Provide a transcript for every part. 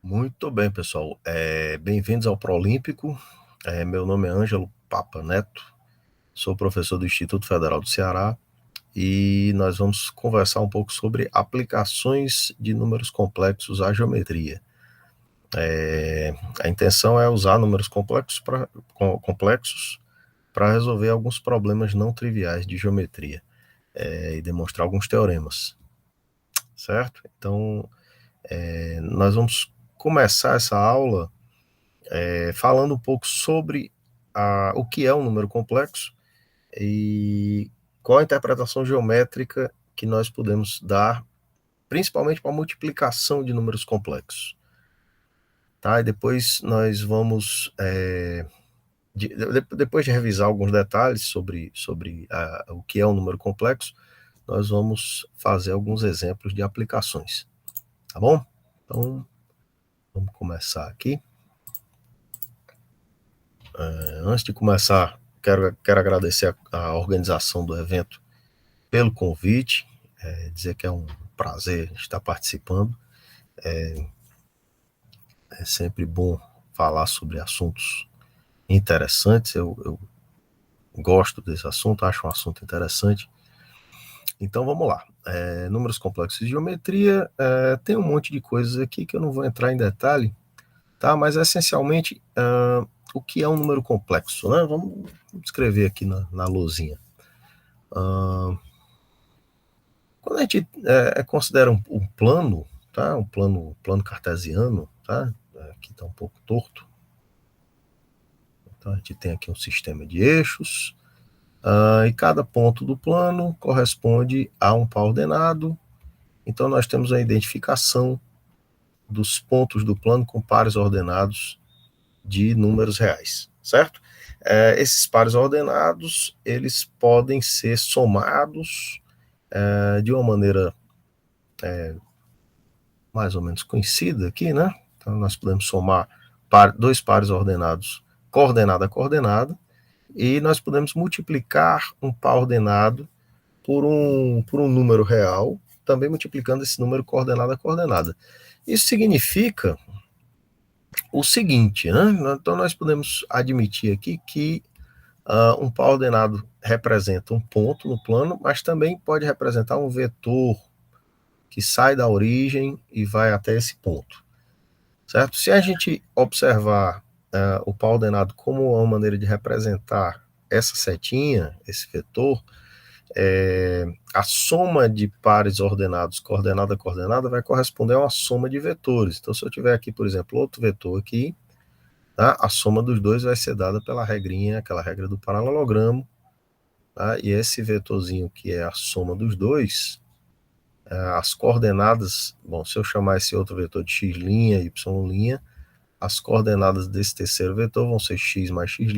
Muito bem, pessoal. Bem-vindos ao Prolímpico. Meu nome é Ângelo Papa Neto, sou professor do Instituto Federal do Ceará e nós vamos conversar um pouco sobre aplicações de números complexos à geometria. A intenção é usar números complexos para resolver alguns problemas não triviais de geometria e demonstrar alguns teoremas, certo? Então, nós vamos começar essa aula falando um pouco sobre o que é um número complexo e qual a interpretação geométrica que nós podemos dar, principalmente para a multiplicação de números complexos. Tá? E depois nós vamos, depois de revisar alguns detalhes sobre o que é um número complexo, nós vamos fazer alguns exemplos de aplicações. Tá bom? Então, vamos começar aqui. Antes de começar, quero agradecer a organização do evento pelo convite, dizer que é um prazer estar participando. É sempre bom falar sobre assuntos interessantes. Eu gosto desse assunto, acho um assunto interessante. Então vamos lá. Números complexos de geometria, tem um monte de coisas aqui que eu não vou entrar em detalhe, tá? Mas essencialmente o que é um número complexo, né? Vamos escrever aqui na lousinha. Quando a gente considera um plano, tá? Um plano cartesiano, tá? Aqui está um pouco torto. Então a gente tem aqui um sistema de eixos, e cada ponto do plano corresponde a um par ordenado. Então nós temos a identificação dos pontos do plano com pares ordenados de números reais, certo? Esses pares ordenados, eles podem ser somados de uma maneira mais ou menos conhecida aqui, né? Então nós podemos somar dois pares ordenados coordenada a coordenada, e nós podemos multiplicar um par ordenado por um número real, também multiplicando esse número coordenada a coordenada. Isso significa o seguinte, né? Então nós podemos admitir aqui que um par ordenado representa um ponto no plano, mas também pode representar um vetor que sai da origem e vai até esse ponto, certo? Se a gente observar o par ordenado como uma maneira de representar essa setinha, esse vetor, a soma de pares ordenados coordenada a coordenada vai corresponder a uma soma de vetores. Então, se eu tiver aqui, por exemplo, outro vetor aqui, tá? A soma dos dois vai ser dada pela regrinha, aquela regra do paralelogramo, tá? E esse vetorzinho que é a soma dos dois, as coordenadas, bom, se eu chamar esse outro vetor de x', y', as coordenadas desse terceiro vetor vão ser x mais x',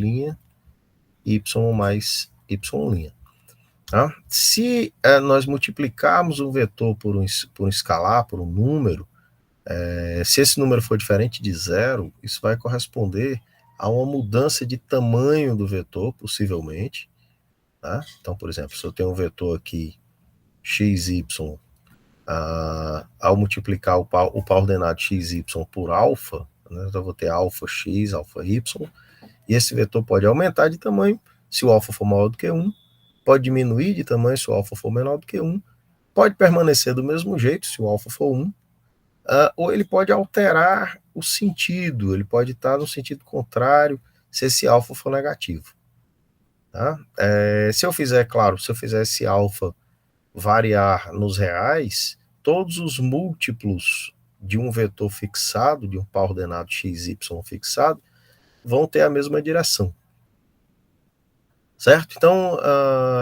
y mais y'. Tá? Se nós multiplicarmos um vetor por um escalar, por um número, se esse número for diferente de zero, isso vai corresponder a uma mudança de tamanho do vetor, possivelmente. Tá? Então, por exemplo, se eu tenho um vetor aqui, xy, ao multiplicar o par ordenado xy por alfa, né, eu vou ter alfa x, alfa y, e esse vetor pode aumentar de tamanho se o alfa for maior do que 1, pode diminuir de tamanho se o alfa for menor do que 1, pode permanecer do mesmo jeito se o alfa for 1, ou ele pode alterar o sentido, ele pode estar no sentido contrário se esse alfa for negativo. Tá? Se eu fizer esse alfa variar nos reais, todos os múltiplos de um vetor fixado, de um par ordenado xy fixado, vão ter a mesma direção. Certo? Então,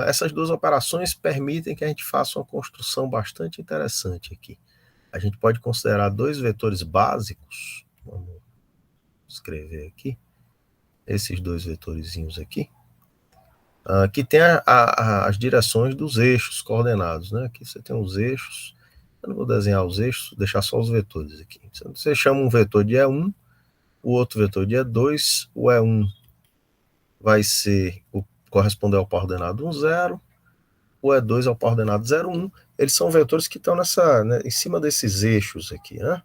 essas duas operações permitem que a gente faça uma construção bastante interessante aqui. A gente pode considerar dois vetores básicos, vamos escrever aqui, esses dois vetorzinhos aqui, que tem as direções dos eixos coordenados, né? Aqui você tem os eixos, eu não vou desenhar os eixos, vou deixar só os vetores aqui. Você chama um vetor de E1, o outro vetor de E2, o E1 vai corresponder ao par ordenado 1, 0, o E2 ao par ordenado 0, 1, eles são vetores que estão em cima desses eixos aqui, né?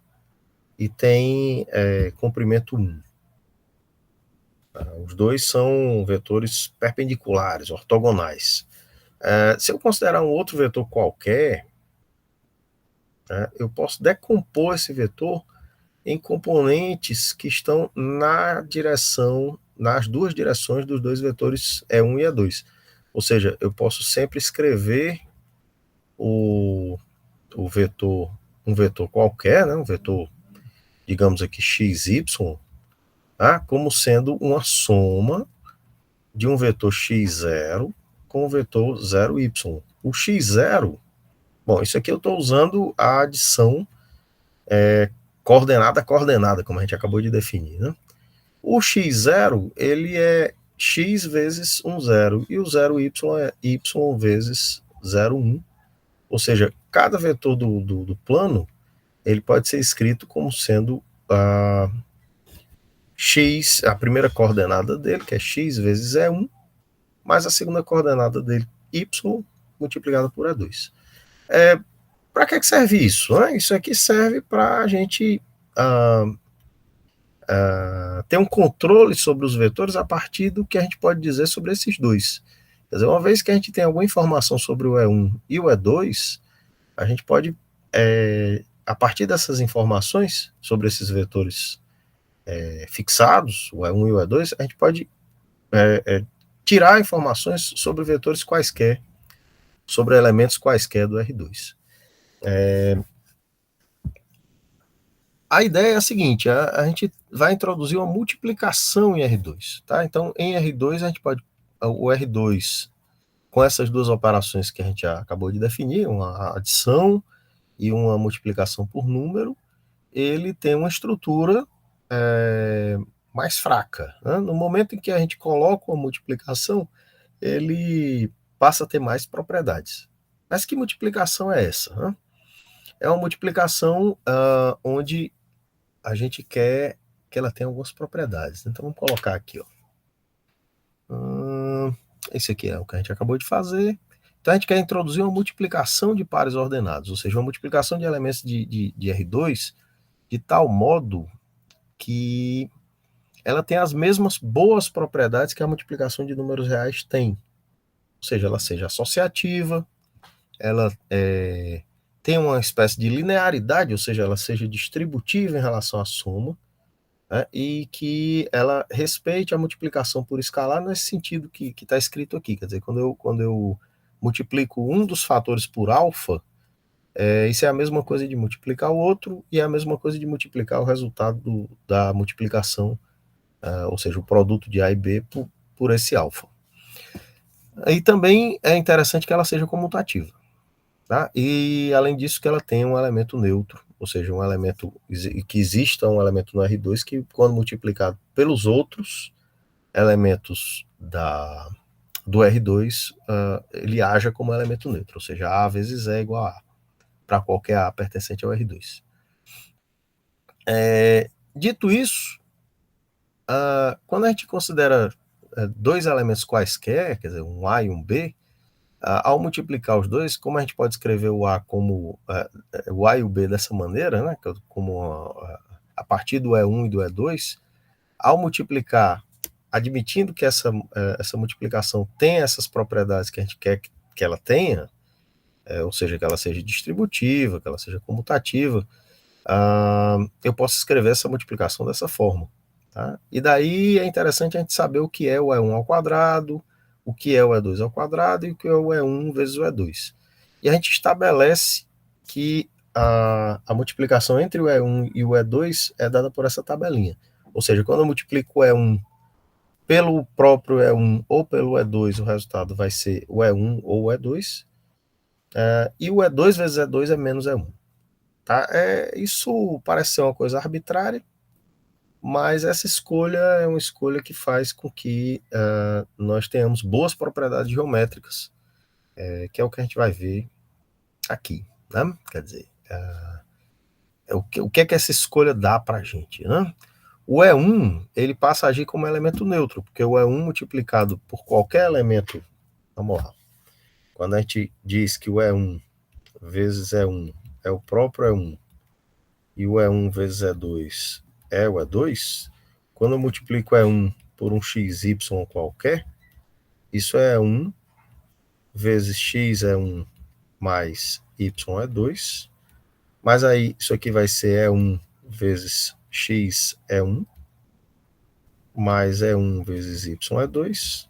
e tem comprimento 1. Os dois são vetores perpendiculares, ortogonais. Se eu considerar um outro vetor qualquer, eu posso decompor esse vetor em componentes que estão nas duas direções dos dois vetores E1 e E2. Ou seja, eu posso sempre escrever um vetor qualquer, né, um vetor, digamos aqui, xy, como sendo uma soma de um vetor x0 com o vetor 0y. O x0, bom, isso aqui eu estou usando a adição coordenada a coordenada, como a gente acabou de definir, né? O x0, ele é x vezes 1, 0, e o 0y é y vezes 0, 1. Ou seja, cada vetor do plano, ele pode ser escrito como sendo x, a primeira coordenada dele, que é x vezes E1, mais a segunda coordenada dele, y, multiplicada por E2. Para que serve isso? Isso aqui serve para a gente ter um controle sobre os vetores a partir do que a gente pode dizer sobre esses dois. Quer dizer, uma vez que a gente tem alguma informação sobre o E1 e o E2, a gente pode, a partir dessas informações sobre esses vetores fixados, o E1 e o E2, a gente pode tirar informações sobre vetores quaisquer, sobre elementos quaisquer do R2. A ideia é a seguinte, a gente vai introduzir uma multiplicação em R2, tá? Então, em R2, a gente pode, o R2, com essas duas operações que a gente já acabou de definir, uma adição e uma multiplicação por número, ele tem uma estrutura mais fraca, né? No momento em que a gente coloca uma multiplicação, ele passa a ter mais propriedades. Mas que multiplicação é essa? Né? É uma multiplicação onde a gente quer que ela tenha algumas propriedades. Então vamos colocar aqui, ó. Esse aqui é o que a gente acabou de fazer. Então a gente quer introduzir uma multiplicação de pares ordenados, ou seja, uma multiplicação de elementos de R2 de tal modo que ela tem as mesmas boas propriedades que a multiplicação de números reais tem. Ou seja, ela seja associativa, ela tem uma espécie de linearidade, ou seja, ela seja distributiva em relação à soma, né, e que ela respeite a multiplicação por escalar nesse sentido que está escrito aqui. Quer dizer, quando eu multiplico um dos fatores por alfa, isso é a mesma coisa de multiplicar o outro e é a mesma coisa de multiplicar o resultado da multiplicação, ou seja, o produto de A e B por esse alfa. E também é interessante que ela seja comutativa. Tá? E, além disso, que ela tenha um elemento neutro, ou seja, um elemento que exista um elemento no R2 que, quando multiplicado pelos outros elementos do R2, ele haja como elemento neutro, ou seja, A vezes E igual a A, para qualquer A pertencente ao R2. Dito isso, quando a gente considera dois elementos quaisquer, quer dizer, um A e um B, ao multiplicar os dois, como a gente pode escrever o A como o A e o B dessa maneira, né, como a partir do E1 e do E2, ao multiplicar, admitindo que essa multiplicação tem essas propriedades que a gente quer que ela tenha, ou seja, que ela seja distributiva, que ela seja comutativa, eu posso escrever essa multiplicação dessa forma. Tá? E daí é interessante a gente saber o que é o E1 ao quadrado, o que é o E2 ao quadrado e o que é o E1 vezes o E2. E a gente estabelece que a multiplicação entre o E1 e o E2 é dada por essa tabelinha. Ou seja, quando eu multiplico o E1 pelo próprio E1 ou pelo E2, o resultado vai ser o E1 ou o E2. E o E2 vezes E2 é menos E1. Tá? Isso parece ser uma coisa arbitrária, mas essa escolha é uma escolha que faz com que nós tenhamos boas propriedades geométricas, que é o que a gente vai ver aqui, né? Quer dizer, o que é que essa escolha dá para a gente, né? O E1, ele passa a agir como elemento neutro, porque o E1 multiplicado por qualquer elemento, vamos lá, quando a gente diz que o E1 vezes E1 é o próprio E1, e o E1 vezes E2 é o E2, quando eu multiplico E1 por um XY qualquer, isso é 1 vezes X é 1 mais Y é 2, mas aí isso aqui vai ser E1 vezes X é 1, mais E1 vezes Y é 2,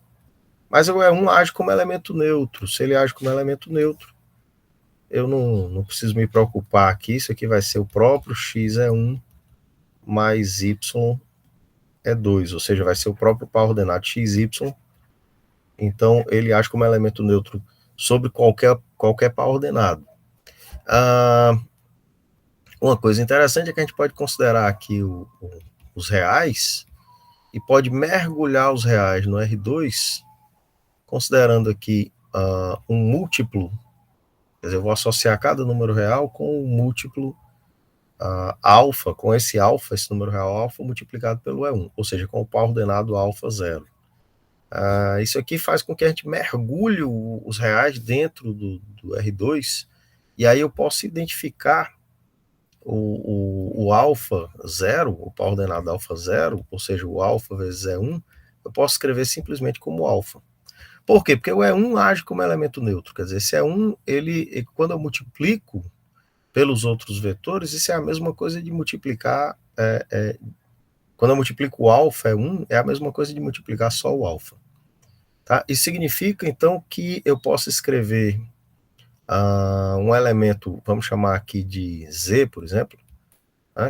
mas o E1 age como elemento neutro. Se ele age como elemento neutro, eu não preciso me preocupar aqui, isso aqui vai ser o próprio X é 1 mais Y é 2, ou seja, vai ser o próprio par ordenado XY, então ele age como elemento neutro sobre qualquer par ordenado. Uma coisa interessante é que a gente pode considerar aqui os reais e pode mergulhar os reais no R2, considerando aqui um múltiplo, quer dizer, eu vou associar cada número real com um múltiplo alfa, com esse alfa, esse número real alfa multiplicado pelo E1, ou seja, com o par ordenado alfa 0. Isso aqui faz com que a gente mergulhe os reais dentro do R2, e aí eu posso identificar o alfa 0, o par ordenado alfa 0, ou seja, o alfa vezes E1, eu posso escrever simplesmente como alfa. Por quê? Porque o E1 age como elemento neutro, quer dizer, esse E1, quando eu multiplico pelos outros vetores, isso é a mesma coisa de multiplicar, quando eu multiplico o alfa E1, é a mesma coisa de multiplicar só o alfa. Tá? Isso significa, então, que eu posso escrever um elemento, vamos chamar aqui de Z, por exemplo,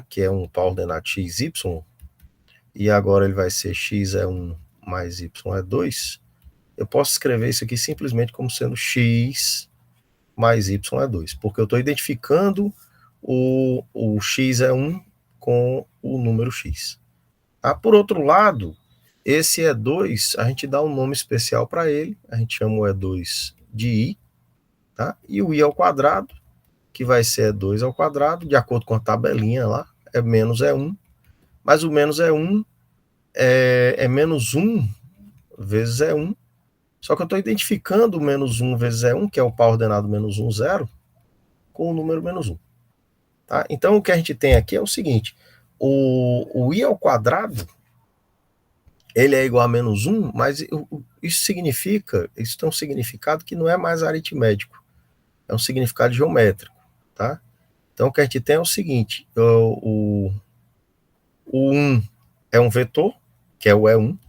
que é um par ordenado XY, e agora ele vai ser X é 1 mais Y é 2, eu posso escrever isso aqui simplesmente como sendo X mais Y é 2, porque eu estou identificando o X é 1 com o número X. Por outro lado, esse E2, a gente dá um nome especial para ele, a gente chama o E2 de I, tá? E o I ao quadrado, que vai ser E2 ao quadrado, de acordo com a tabelinha lá, é menos E1, mas o menos E1 é menos 1 vezes E1, só que eu estou identificando o menos 1 vezes E1, que é o par ordenado menos 1, 0, com o número menos 1. Tá? Então, o que a gente tem aqui é o seguinte, o I ao quadrado, ele é igual a menos 1, mas isso tem um significado que não é mais aritmético, é um significado geométrico, tá? Então, o que a gente tem é o seguinte, o 1 é um vetor, que é o E1,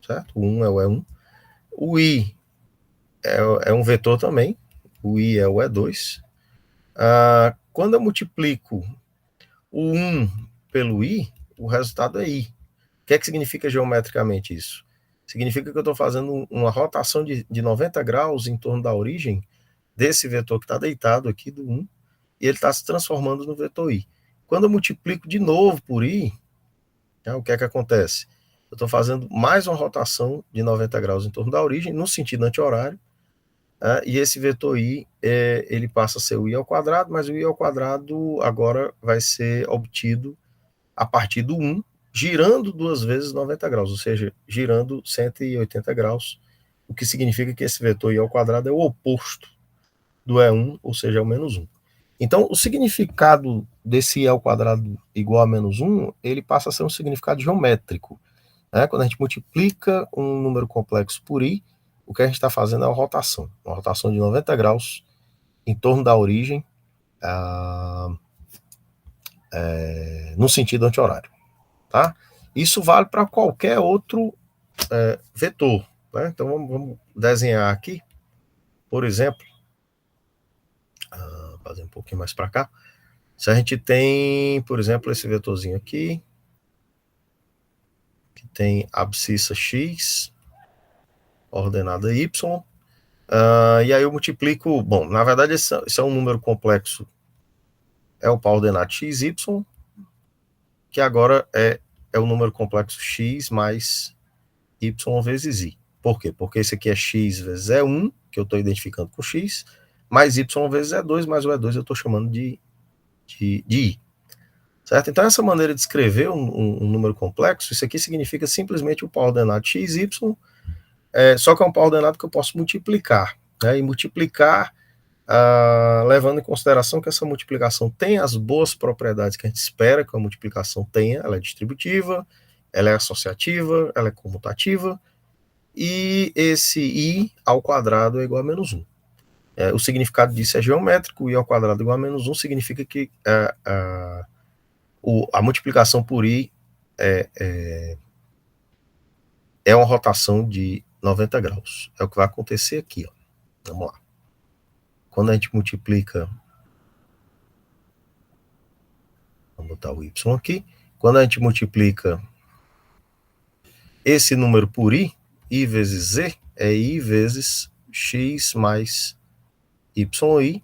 certo? O 1 é o E1. O I é um vetor também, o I é o E2. Quando eu multiplico o 1 pelo I, o resultado é I. O que é que significa geometricamente isso? Significa que eu estou fazendo uma rotação de 90 graus em torno da origem desse vetor que está deitado aqui do 1, e ele está se transformando no vetor I. Quando eu multiplico de novo por I, o que é que acontece? Eu estou fazendo mais uma rotação de 90 graus em torno da origem, no sentido anti-horário, e esse vetor I, ele passa a ser o I ao quadrado, mas o I ao quadrado agora vai ser obtido a partir do 1, girando 2 vezes 90 graus, ou seja, girando 180 graus, o que significa que esse vetor I ao quadrado é o oposto do E1, ou seja, é o menos 1. Então, o significado desse I ao quadrado igual a menos 1, ele passa a ser um significado geométrico. Quando a gente multiplica um número complexo por I, o que a gente está fazendo é uma rotação de 90 graus em torno da origem, no sentido anti-horário. Tá? Isso vale para qualquer outro vetor. Né? Então, vamos desenhar aqui, por exemplo, fazer um pouquinho mais para cá. Se a gente tem, por exemplo, esse vetorzinho aqui, que tem abscissa x, ordenada y, e aí eu multiplico, bom, na verdade esse é um número complexo, é o par ordenado xy, que agora é o número complexo x mais y vezes i. Por quê? Porque esse aqui é x vezes E1, que eu estou identificando com x, mais y vezes E2, mais o E2 eu estou chamando de i. Certo? Então, essa maneira de escrever um número complexo, isso aqui significa simplesmente o par ordenado x, y, só que é um par ordenado que eu posso multiplicar. Né? E multiplicar levando em consideração que essa multiplicação tem as boas propriedades que a gente espera que a multiplicação tenha. Ela é distributiva, ela é associativa, ela é comutativa, e esse i ao quadrado é igual a menos 1. O significado disso é geométrico. I ao quadrado igual a menos 1 significa que a multiplicação por i é uma rotação de 90 graus. É o que vai acontecer aqui. Ó. Vamos lá. Quando a gente multiplica, vamos botar o y aqui. Quando a gente multiplica esse número por i vezes z, é i vezes x mais yi,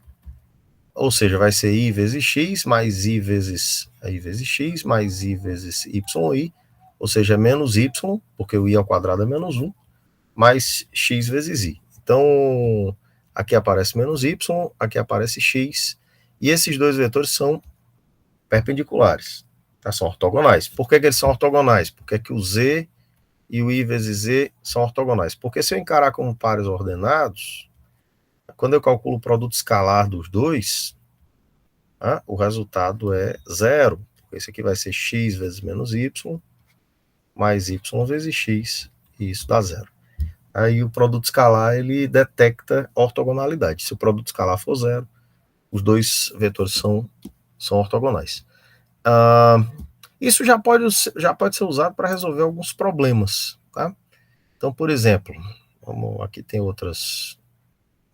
ou seja, vai ser i vezes x mais i vezes x mais i vezes yi, ou seja, menos y, porque o i ao quadrado é menos 1, mais x vezes i. Então, aqui aparece menos y, aqui aparece x, e esses dois vetores são perpendiculares, tá? São ortogonais. Por que eles são ortogonais? Porque que o z e o i vezes z são ortogonais. Porque se eu encarar como pares ordenados, quando eu calculo o produto escalar dos dois, o resultado é zero. Esse aqui vai ser x vezes menos y, mais y vezes x, e isso dá zero. Aí o produto escalar, ele detecta ortogonalidade. Se o produto escalar for zero, os dois vetores são ortogonais. Isso já pode ser usado para resolver alguns problemas, tá? Então, por exemplo, aqui tem outras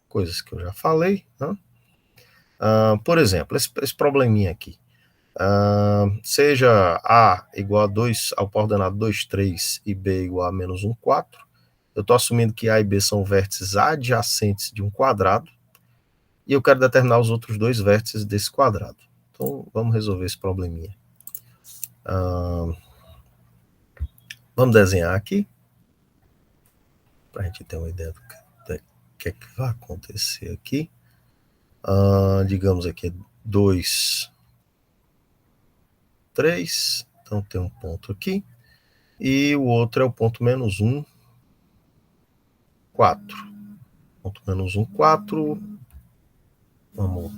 coisas que eu já falei, né? Por exemplo, esse probleminha aqui. Seja A igual a 2 ao pó ordenado 2, 3 e B igual a menos 1, 4. Eu estou assumindo que A e B são vértices adjacentes de um quadrado e eu quero determinar os outros dois vértices desse quadrado. Então, vamos resolver esse probleminha. Vamos desenhar aqui para a gente ter uma ideia do que é que vai acontecer aqui. Digamos aqui 2, 3, então tem um ponto aqui, e o outro é o ponto menos 1, 4. Ponto menos 1, 4. Vamos.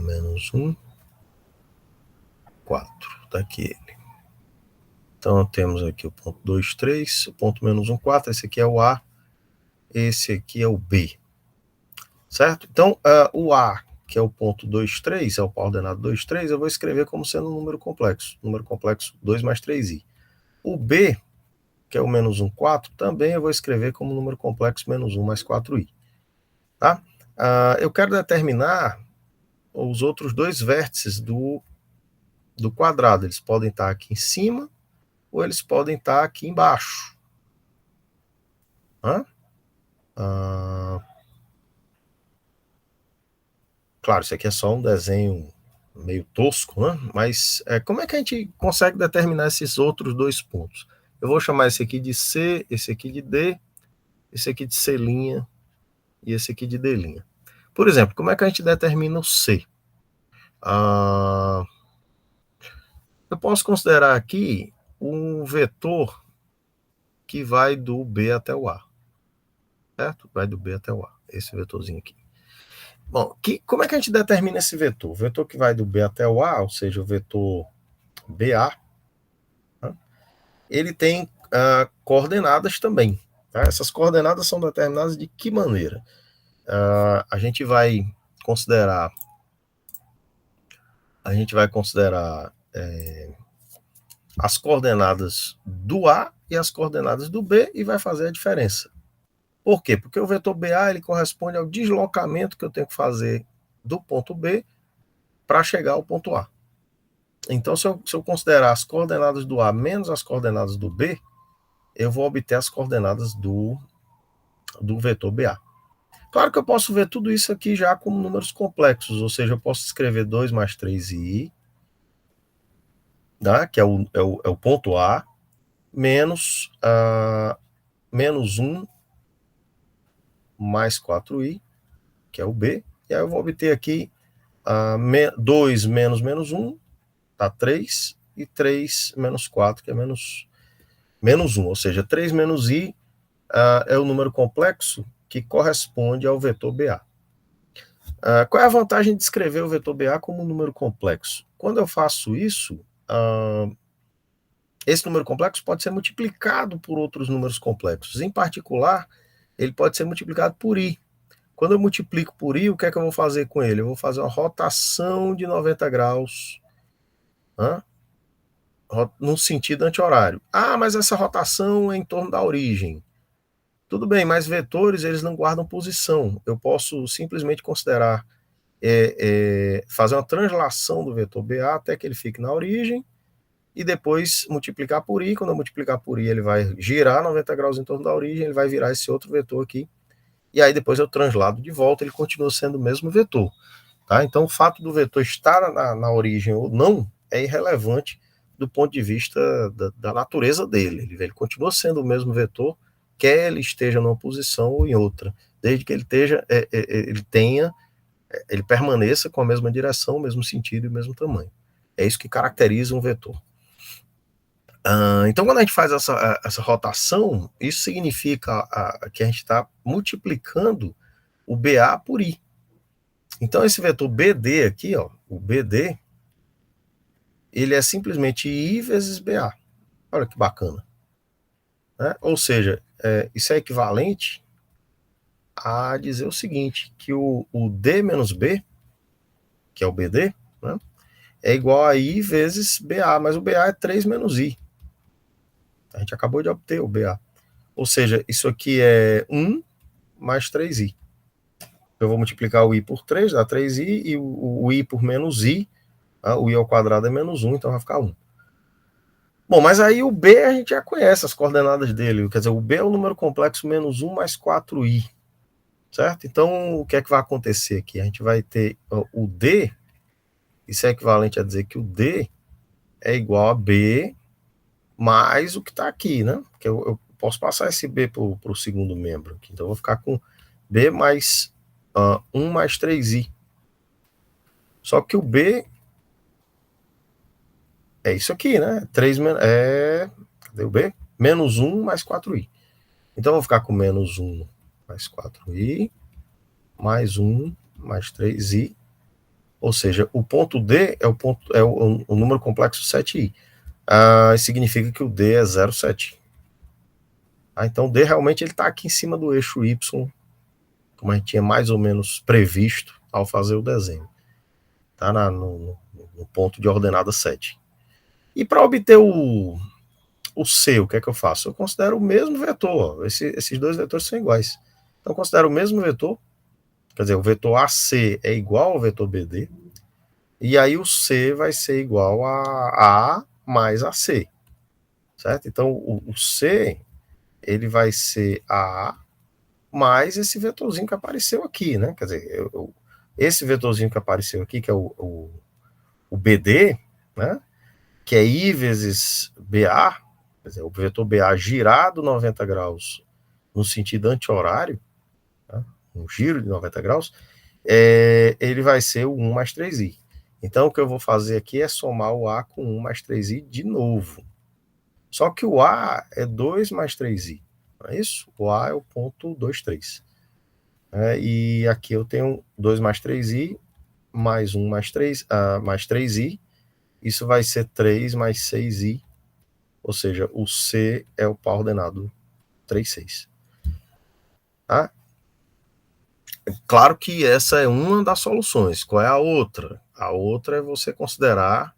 Menos 1, 4. Tá aqui ele. Então temos aqui o ponto 2, 3, o ponto menos 1, 4. Esse aqui é o A, esse aqui é o B. Certo? Então, o A, que é o ponto 2, 3, é o pó ordenado 2, 3, eu vou escrever como sendo um número complexo. Número complexo 2 mais 3i. O B, que é o menos 1, 4, também eu vou escrever como número complexo menos 1 mais 4i. Tá? Eu quero determinar os outros dois vértices do quadrado. Eles podem estar aqui em cima ou eles podem estar aqui embaixo. Claro, isso aqui é só um desenho meio tosco, né? Mas como é que a gente consegue determinar esses outros dois pontos? Eu vou chamar esse aqui de C, esse aqui de D, esse aqui de C' e esse aqui de D'. Por exemplo, como é que a gente determina o C? Eu posso considerar aqui um vetor que vai do B até o A. Certo? Vai do B até o A. Esse vetorzinho aqui. Bom, como é que a gente determina esse vetor? O vetor que vai do B até o A, ou seja, o vetor BA, né? Ele tem coordenadas também. Tá? Essas coordenadas são determinadas de que maneira? A gente vai considerar as coordenadas do A e as coordenadas do B e vai fazer a diferença. Por quê? Porque o vetor BA ele corresponde ao deslocamento que eu tenho que fazer do ponto B para chegar ao ponto A. Então, se eu considerar as coordenadas do A menos as coordenadas do B, eu vou obter as coordenadas do vetor BA. Claro que eu posso ver tudo isso aqui já como números complexos, ou seja, eu posso escrever 2 mais 3i, tá? Que é o ponto A, menos 1 mais 4i, que é o B, e aí eu vou obter aqui 2 menos 1, dá 3, e 3 menos 4, que é menos 1, ou seja, 3 menos i é o número complexo que corresponde ao vetor BA. Qual é a vantagem de escrever o vetor BA como um número complexo? Quando eu faço isso, esse número complexo pode ser multiplicado por outros números complexos. Em particular, ele pode ser multiplicado por i. Quando eu multiplico por i, o que é que eu vou fazer com ele? Eu vou fazer uma rotação de 90 graus, no sentido anti-horário. Mas essa rotação é em torno da origem. Tudo bem, mas vetores, eles não guardam posição. Eu posso simplesmente considerar, fazer uma translação do vetor BA até que ele fique na origem, e depois multiplicar por i. Quando eu multiplicar por i, ele vai girar 90 graus em torno da origem, ele vai virar esse outro vetor aqui, e aí depois eu translado de volta, ele continua sendo o mesmo vetor. Tá? Então, o fato do vetor estar na origem ou não é irrelevante do ponto de vista da natureza dele. Ele continua sendo o mesmo vetor, quer ele esteja numa posição ou em outra, desde que ele ele permaneça com a mesma direção, o mesmo sentido e o mesmo tamanho. É isso que caracteriza um vetor. Então, quando a gente faz essa rotação, isso significa que a gente está multiplicando o BA por I. Então, esse vetor BD aqui, ó, o BD, ele é simplesmente I vezes BA. Olha que bacana. Né? Ou seja, isso é equivalente a dizer o seguinte, que o D menos B, que é o BD, né, é igual a I vezes BA, mas o BA é 3 menos I. A gente acabou de obter o BA. Ou seja, isso aqui é 1 mais 3i. Eu vou multiplicar o i por 3, dá 3i, e o i por menos i, o i ao quadrado é menos 1, então vai ficar 1. Bom, mas aí o b a gente já conhece as coordenadas dele, quer dizer, o b é o número complexo menos 1 mais 4i, certo? Então, o que é que vai acontecer aqui? A gente vai ter o d, isso é equivalente a dizer que o d é igual a b mais o que está aqui, né? Porque eu posso passar esse b para o segundo membro aqui, então eu vou ficar com b mais 1 mais 3i. Só que o b é isso aqui, né? 3 cadê o b? Menos 1 mais 4i. Então eu vou ficar com menos 1 mais 4i, mais 1 mais 3i. Ou seja, o ponto D é o número complexo 7i. Significa que o D é 0,7. Então o D realmente está aqui em cima do eixo Y, como a gente tinha mais ou menos previsto ao fazer o desenho. Tá no ponto de ordenada 7. E para obter o C, o que é que eu faço? Eu considero o mesmo vetor. Esses dois vetores são iguais. Então eu considero o mesmo vetor. Quer dizer, o vetor AC é igual ao vetor BD. E aí o C vai ser igual a A mais AC. Certo? Então o C, ele vai ser A mais esse vetorzinho que apareceu aqui, né? Quer dizer, esse vetorzinho que apareceu aqui, que é o BD, né? Que é I vezes BA, quer dizer, o vetor BA girado 90 graus no sentido anti-horário, tá? Um giro de 90 graus, ele vai ser o 1 mais 3i. Então, o que eu vou fazer aqui é somar o A com 1 mais 3i de novo. Só que o A é 2 mais 3i, não é isso? O A é o ponto 23. E aqui eu tenho 2 mais 3i, mais 1 mais 3i, isso vai ser 3 mais 6i, ou seja, o C é o par ordenado 3, 6. Tá? Claro que essa é uma das soluções. Qual é a outra? A outra é você considerar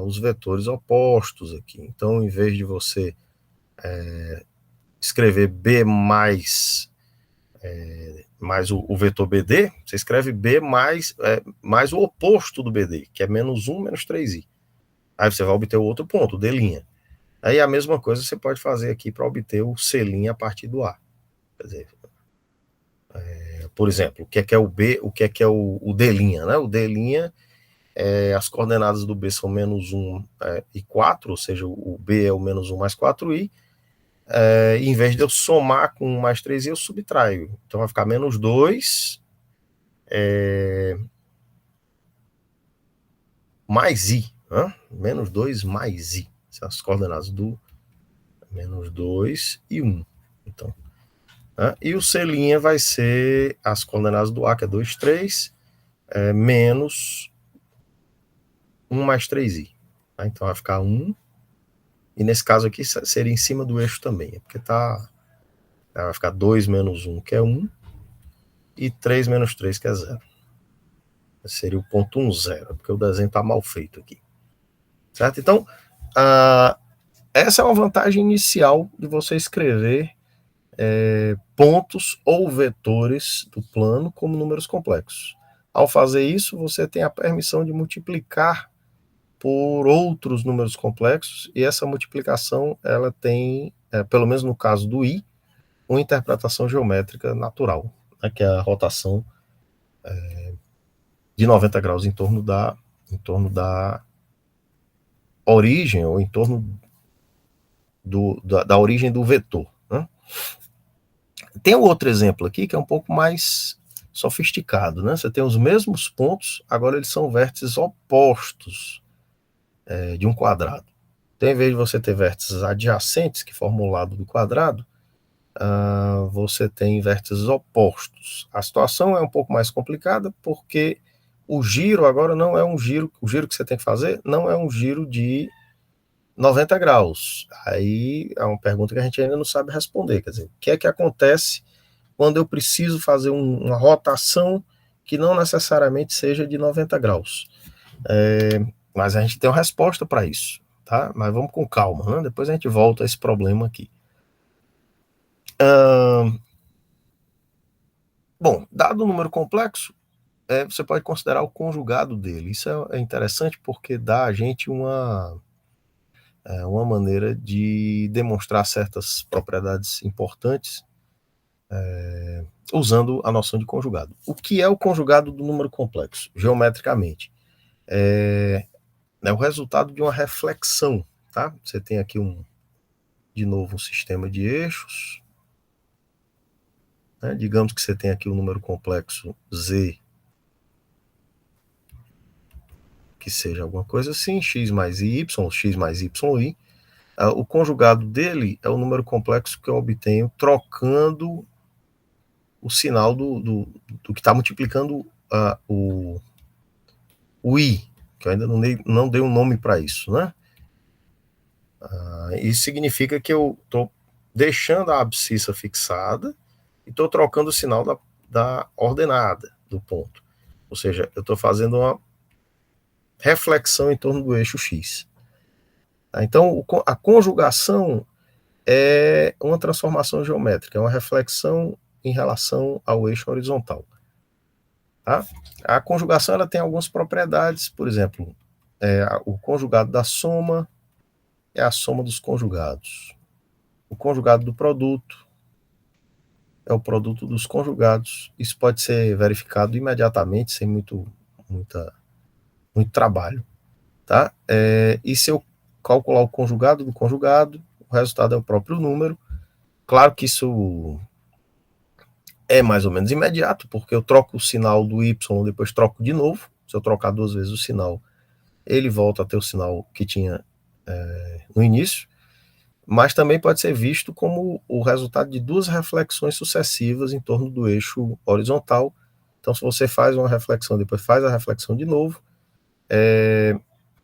os vetores opostos aqui. Então, em vez de você escrever B mais o vetor BD, você escreve B mais o oposto do BD, que é menos 1 menos 3i. Aí você vai obter o outro ponto, o D'. Aí a mesma coisa você pode fazer aqui para obter o C' a partir do A. Quer dizer, por exemplo, o que é o B, o que é o D', né? O D', as coordenadas do B são menos 1 e 4, ou seja, o B é o menos 1 mais 4i. Em vez de eu somar com 1 mais 3i, eu subtraio. Então vai ficar menos 2 mais i. Né? Menos 2 mais i. São as coordenadas do menos 2 e 1. Então, né? E o C' vai ser as coordenadas do A, que é 2, 3, menos 1 mais 3i. Tá? Então vai ficar 1. E nesse caso aqui seria em cima do eixo também, porque vai ficar 2 menos 1, que é 1, e 3 menos 3, que é 0. Seria o ponto 1, 0, porque o desenho está mal feito aqui. Certo? Então, essa é uma vantagem inicial de você escrever pontos ou vetores do plano como números complexos. Ao fazer isso, você tem a permissão de multiplicar por outros números complexos, e essa multiplicação ela tem, pelo menos no caso do i, uma interpretação geométrica natural, né, que é a rotação de 90 graus em torno da origem, ou em torno da origem do vetor. Né? Tem um outro exemplo aqui que é um pouco mais sofisticado. Né? Você tem os mesmos pontos, agora eles são vértices opostos de um quadrado. Então, em vez de você ter vértices adjacentes que formam o lado do quadrado, você tem vértices opostos. A situação é um pouco mais complicada porque o giro agora não é um giro, o giro que você tem que fazer não é um giro de 90 graus. Aí é uma pergunta que a gente ainda não sabe responder. Quer dizer, o que é que acontece quando eu preciso fazer uma rotação que não necessariamente seja de 90 graus? Mas a gente tem uma resposta para isso, tá? Mas vamos com calma, né? Depois a gente volta a esse problema aqui. Bom, dado o número complexo, você pode considerar o conjugado dele. Isso é interessante porque dá a gente uma maneira de demonstrar certas propriedades importantes usando a noção de conjugado. O que é o conjugado do número complexo, geometricamente? É o resultado de uma reflexão. Tá? Você tem aqui de novo um sistema de eixos. Né? Digamos que você tem aqui o número complexo z, que seja alguma coisa assim, x mais y, x mais yi. O conjugado dele é o número complexo que eu obtenho trocando o sinal do que está multiplicando o i, que eu ainda não dei um nome para isso, né? Isso significa que eu estou deixando a abscissa fixada e estou trocando o sinal da ordenada do ponto. Ou seja, eu estou fazendo uma reflexão em torno do eixo x. Então, a conjugação é uma transformação geométrica, é uma reflexão em relação ao eixo horizontal. Tá? A conjugação ela tem algumas propriedades, por exemplo, o conjugado da soma é a soma dos conjugados. O conjugado do produto é o produto dos conjugados. Isso pode ser verificado imediatamente, sem muito trabalho. Tá? E se eu calcular o conjugado do conjugado, o resultado é o próprio número. Claro que isso é mais ou menos imediato, porque eu troco o sinal do y, depois troco de novo. Se eu trocar 2 vezes o sinal, ele volta a ter o sinal que tinha no início. Mas também pode ser visto como o resultado de 2 reflexões sucessivas em torno do eixo horizontal. Então, se você faz uma reflexão, depois faz a reflexão de novo,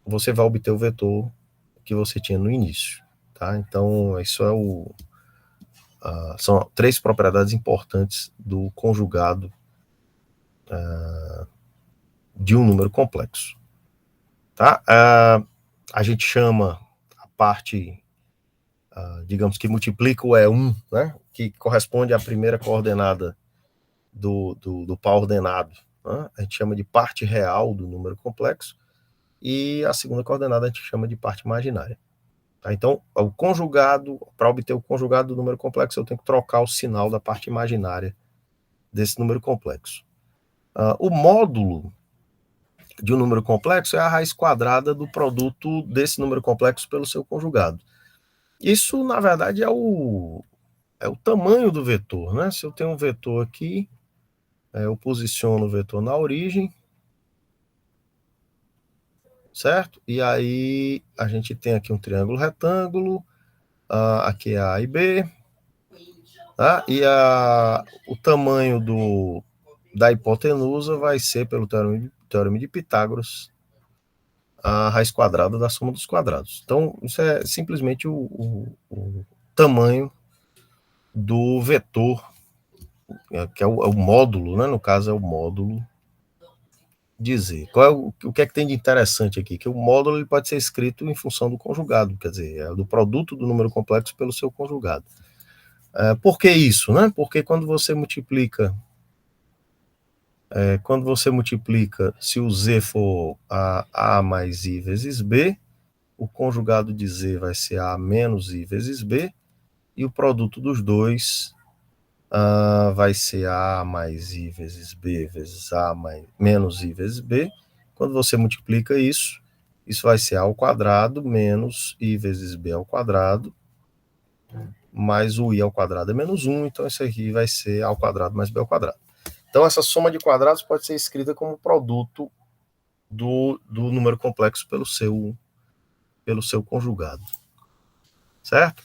você vai obter o vetor que você tinha no início. Tá? Então, isso são 3 propriedades importantes do conjugado de um número complexo. Tá? A gente chama a parte, digamos, que multiplica o E1, né? Que corresponde à primeira coordenada do par ordenado. Né? A gente chama de parte real do número complexo, e a segunda coordenada a gente chama de parte imaginária. Tá? Então, o conjugado, para obter o conjugado do número complexo, eu tenho que trocar o sinal da parte imaginária desse número complexo. O módulo de um número complexo é a raiz quadrada do produto desse número complexo pelo seu conjugado. Isso, na verdade, é o tamanho do vetor. Né? Se eu tenho um vetor aqui, eu posiciono o vetor na origem, certo? E aí a gente tem aqui um triângulo retângulo, aqui é A e B, Tá? E o tamanho da hipotenusa vai ser, pelo teorema de Pitágoras, a raiz quadrada da soma dos quadrados. Então, isso é simplesmente o tamanho do vetor, que é o módulo, né? No caso, é o módulo de Z. Qual é o que é que tem de interessante aqui? Que o módulo ele pode ser escrito em função do conjugado, quer dizer, é do produto do número complexo pelo seu conjugado. Por que isso? Né? Porque quando você multiplica, se o Z for A mais I vezes B, o conjugado de Z vai ser A menos I vezes B, e o produto dos dois vai ser A mais I vezes B vezes A menos I vezes B. Quando você multiplica isso, isso vai ser A ao quadrado menos I vezes B ao quadrado, mais o I ao quadrado é menos 1, então isso aqui vai ser A ao quadrado mais B ao quadrado. Então essa soma de quadrados pode ser escrita como produto do número complexo pelo seu conjugado. Certo?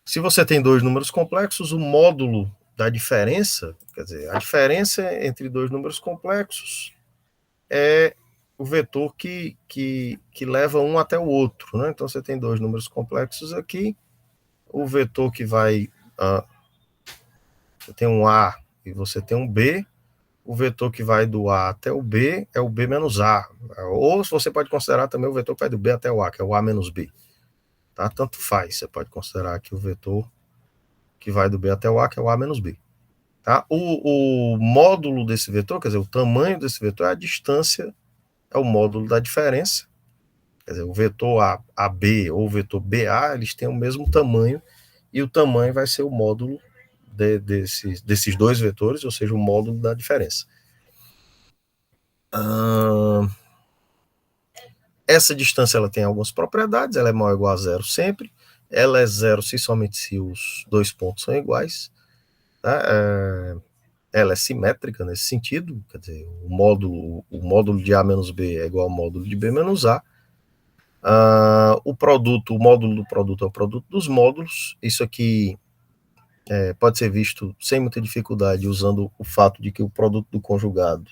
Se você tem dois números complexos, o módulo da diferença, quer dizer, a diferença entre dois números complexos é o vetor que leva um até o outro. Né? Então você tem dois números complexos aqui, o vetor que vai. Você tem um A e você tem um B, o vetor que vai do A até o B é o B menos A. Ou você pode considerar também o vetor que vai do B até o A, que é o A menos B. Tá? Tanto faz, você pode considerar aqui o vetor que vai do B até o A, que é o A menos B. Tá? O módulo desse vetor, quer dizer, o tamanho desse vetor é a distância, é o módulo da diferença. Quer dizer, o vetor AB ou o vetor BA, eles têm o mesmo tamanho, e o tamanho vai ser o módulo desses dois vetores, ou seja, o módulo da diferença. Essa distância ela tem algumas propriedades, ela é maior ou igual a zero sempre, ela é zero somente se os dois pontos são iguais, tá? Ela é simétrica nesse sentido, quer dizer, o módulo de A menos B é igual ao módulo de B menos A. O módulo do produto é o produto dos módulos. Isso aqui pode ser visto sem muita dificuldade usando o fato de que o produto do conjugado,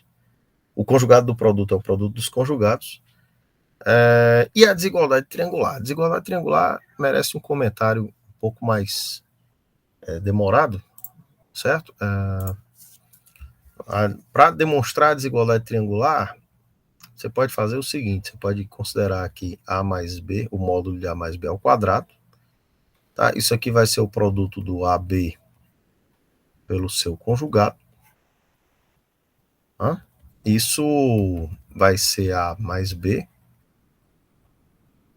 o conjugado do produto é o produto dos conjugados. E a desigualdade triangular. A desigualdade triangular merece um comentário um pouco mais demorado, certo? Para demonstrar a desigualdade triangular, você pode fazer o seguinte: você pode considerar aqui A mais B, o módulo de A mais B ao quadrado. Tá? Isso aqui vai ser o produto do AB pelo seu conjugado. Tá? Isso vai ser A mais B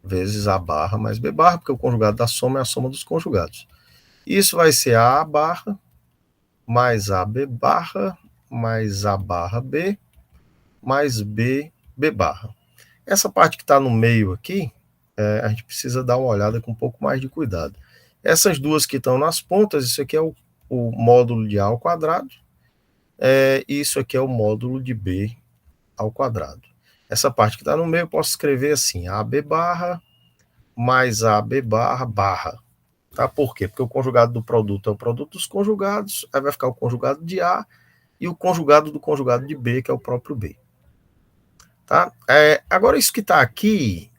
vezes A barra mais B barra, porque o conjugado da soma é a soma dos conjugados. Isso vai ser A barra mais AB barra mais A barra B mais B barra. Essa parte que está no meio aqui, a gente precisa dar uma olhada com um pouco mais de cuidado. Essas duas que estão nas pontas, isso aqui é o módulo de A ao quadrado, e isso aqui é o módulo de B ao quadrado. Essa parte que está no meio eu posso escrever assim, AB barra mais AB barra barra. Tá? Por quê? Porque o conjugado do produto é o produto dos conjugados, aí vai ficar o conjugado de A e o conjugado do conjugado de B, que é o próprio B. Tá? Agora, isso que está aqui,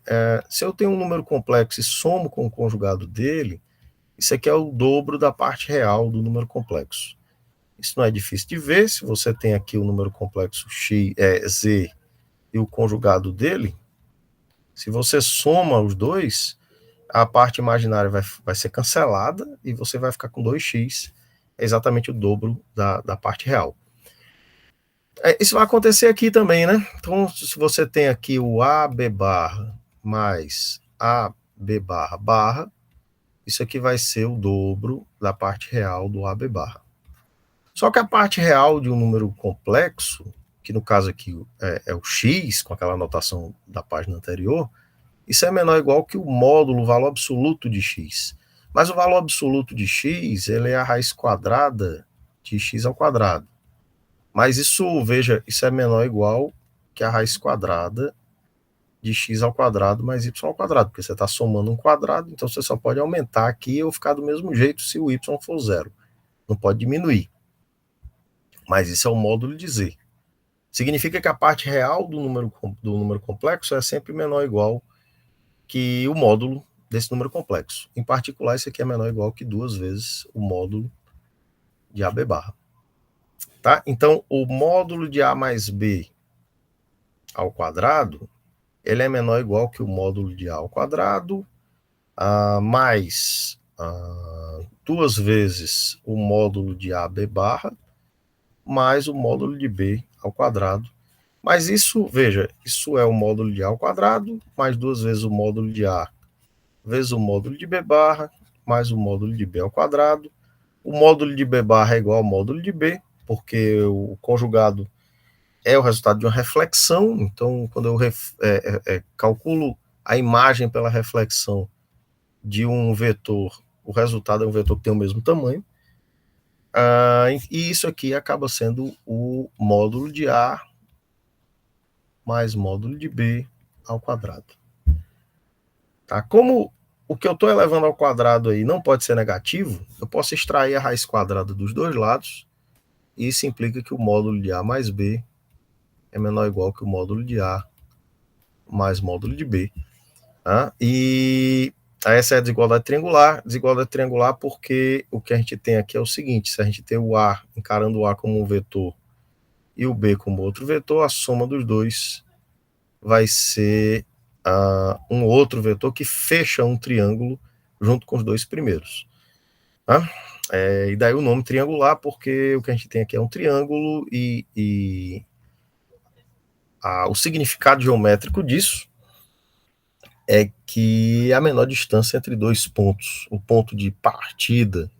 se eu tenho um número complexo e somo com o conjugado dele, isso aqui é o dobro da parte real do número complexo. Isso não é difícil de ver. Se você tem aqui o número complexo Z e o conjugado dele, se você soma os dois, a parte imaginária vai ser cancelada e você vai ficar com 2x, é exatamente o dobro da parte real. Isso vai acontecer aqui também, né? Então, se você tem aqui o AB barra mais AB barra barra, isso aqui vai ser o dobro da parte real do AB barra. Só que a parte real de um número complexo, que no caso aqui é o x, com aquela anotação da página anterior, isso é menor ou igual que o módulo, o valor absoluto de x. Mas o valor absoluto de x, ele é a raiz quadrada de x ao quadrado. Mas isso, veja, isso é menor ou igual que a raiz quadrada de x ao quadrado mais y ao quadrado, porque você está somando um quadrado, então você só pode aumentar aqui ou ficar do mesmo jeito se o y for zero. Não pode diminuir. Mas isso é o módulo de z. Significa que a parte real do número complexo é sempre menor ou igual que o módulo desse número complexo. Em particular, isso aqui é menor ou igual que 2 vezes o módulo de AB barra. Tá? Então, o módulo de A mais B ao quadrado, ele é menor ou igual que o módulo de A ao quadrado, mais 2 vezes o módulo de AB barra, mais o módulo de B ao quadrado. Mas isso, veja, isso é o módulo de A ao quadrado, mais 2 vezes o módulo de A, vezes o módulo de B barra, mais o módulo de B ao quadrado. O módulo de B barra é igual ao módulo de B, porque o conjugado é o resultado de uma reflexão. Então, quando eu calculo a imagem pela reflexão de um vetor, o resultado é um vetor que tem o mesmo tamanho. E isso aqui acaba sendo o módulo de A mais módulo de B ao quadrado. Tá? Como o que eu estou elevando ao quadrado aí não pode ser negativo, eu posso extrair a raiz quadrada dos dois lados, e isso implica que o módulo de A mais B é menor ou igual que o módulo de A mais módulo de B. Tá? E essa é a desigualdade triangular porque o que a gente tem aqui é o seguinte: se a gente tem o A, encarando o A como um vetor e o B como outro vetor, a soma dos dois vai ser um outro vetor que fecha um triângulo junto com os dois primeiros. Tá? E daí o nome triangular, porque o que a gente tem aqui é um triângulo e o significado geométrico disso é que a menor distância entre dois pontos, o ponto de partida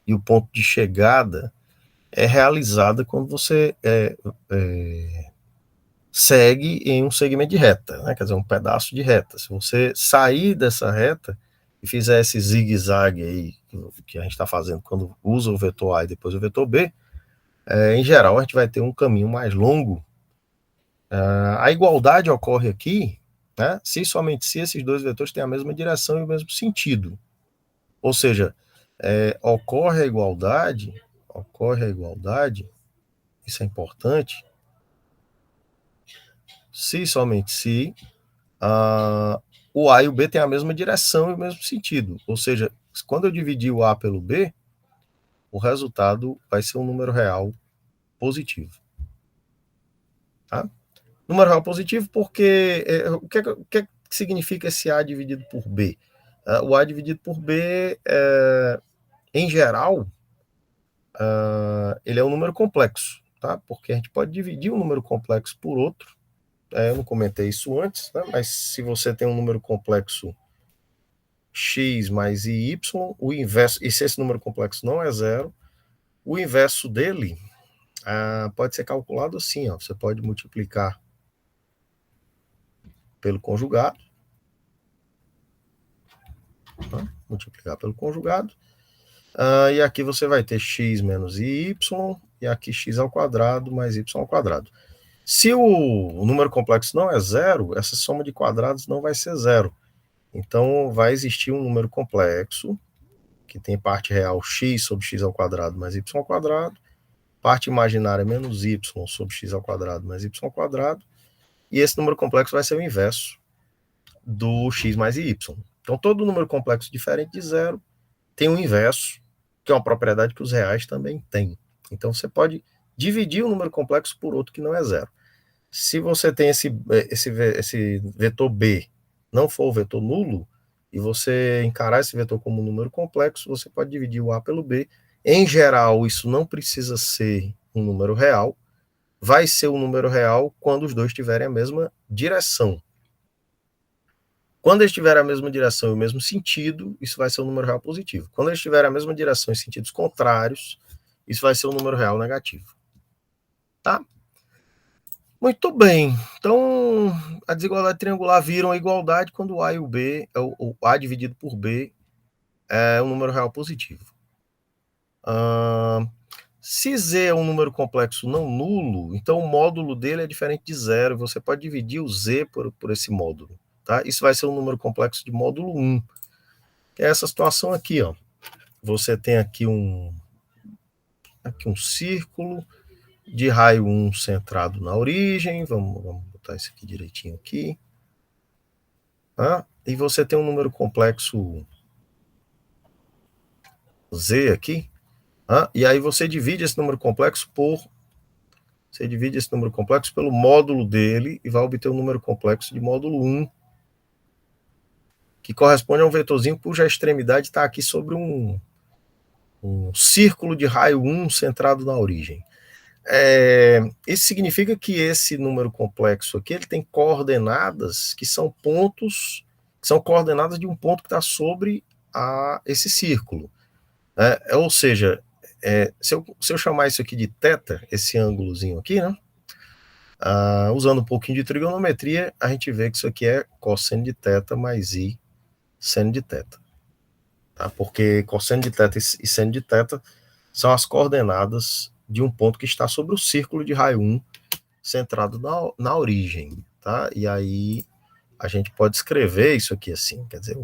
e o ponto de chegada, é realizada quando você segue em um segmento de reta, né? Quer dizer, um pedaço de reta. Se você sair dessa reta e fizer esse zigue-zague aí que a gente está fazendo quando usa o vetor A e depois o vetor B, em geral a gente vai ter um caminho mais longo. A igualdade ocorre aqui, né, se somente se esses dois vetores têm a mesma direção e o mesmo sentido. Ou seja, ocorre a igualdade, isso é importante, se somente se o A e o B têm a mesma direção e o mesmo sentido. Ou seja, quando eu dividir o A pelo B, o resultado vai ser um número real positivo. Tá? Número real positivo porque o que significa esse A dividido por B? O A dividido por B, em geral, ele é um número complexo, tá? Porque a gente pode dividir um número complexo por outro. Eu não comentei isso antes, né? Mas se você tem um número complexo x mais y, o inverso, e se esse número complexo não é zero, o inverso dele pode ser calculado assim, ó. Você pode multiplicar pelo conjugado, tá? Multiplicar pelo conjugado, e aqui você vai ter x menos y, e aqui x ao quadrado mais y ao quadrado. Se o número complexo não é zero, essa soma de quadrados não vai ser zero. Então, vai existir um número complexo, que tem parte real x sobre x ao quadrado mais y ao quadrado, parte imaginária menos y sobre x ao quadrado mais y ao quadrado, e esse número complexo vai ser o inverso do x mais y. Então, todo número complexo diferente de zero tem um inverso, que é uma propriedade que os reais também têm. Então, você pode dividir um número complexo por outro que não é zero. Se você tem esse vetor B, não for o vetor nulo, e você encarar esse vetor como um número complexo, você pode dividir o A pelo B. Em geral, isso não precisa ser um número real. Vai ser um número real quando os dois tiverem a mesma direção. Quando eles tiverem a mesma direção e o mesmo sentido, isso vai ser um número real positivo. Quando eles tiverem a mesma direção e sentidos contrários, isso vai ser um número real negativo. Tá? Muito bem. Então, a desigualdade triangular vira uma igualdade quando o A e o B, o A dividido por B, é um número real positivo. Se Z é um número complexo não nulo, então o módulo dele é diferente de zero. Você pode dividir o Z por esse módulo. Tá? Isso vai ser um número complexo de módulo 1. Que é essa situação aqui. Ó. Você tem aqui um círculo de raio 1 centrado na origem. Vamos botar isso aqui direitinho aqui. Tá? E você tem um número complexo Z aqui. Tá? E aí você divide esse número complexo pelo módulo dele e vai obter um número complexo de módulo 1, que corresponde a um vetorzinho cuja extremidade está aqui sobre um círculo de raio 1 centrado na origem. Isso significa que esse número complexo aqui ele tem coordenadas que são pontos, que são coordenadas de um ponto que está sobre esse círculo. Ou seja, se eu chamar isso aqui de θ, esse ângulozinho aqui, né? Usando um pouquinho de trigonometria, a gente vê que isso aqui é cosseno de θ mais i seno de θ. Tá? Porque cosseno de θ e seno de θ são as coordenadas de um ponto que está sobre o círculo de raio 1 centrado na origem. Tá? E aí a gente pode escrever isso aqui assim, quer dizer,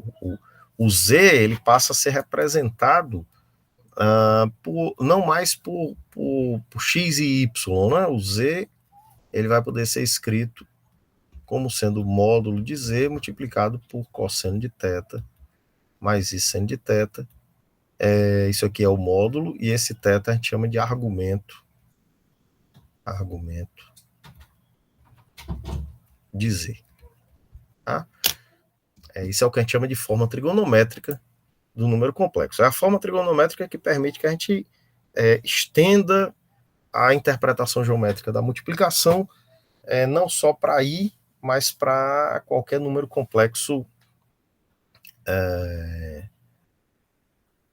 o Z ele passa a ser representado não mais por x e y, né? O Z ele vai poder ser escrito como sendo o módulo de Z multiplicado por cosseno de θ mais i seno de θ. Isso aqui é o módulo, e esse θ a gente chama de argumento de Z. Tá? Isso é o que a gente chama de forma trigonométrica do número complexo. É a forma trigonométrica que permite que a gente estenda a interpretação geométrica da multiplicação, não só para i, mas para qualquer número complexo.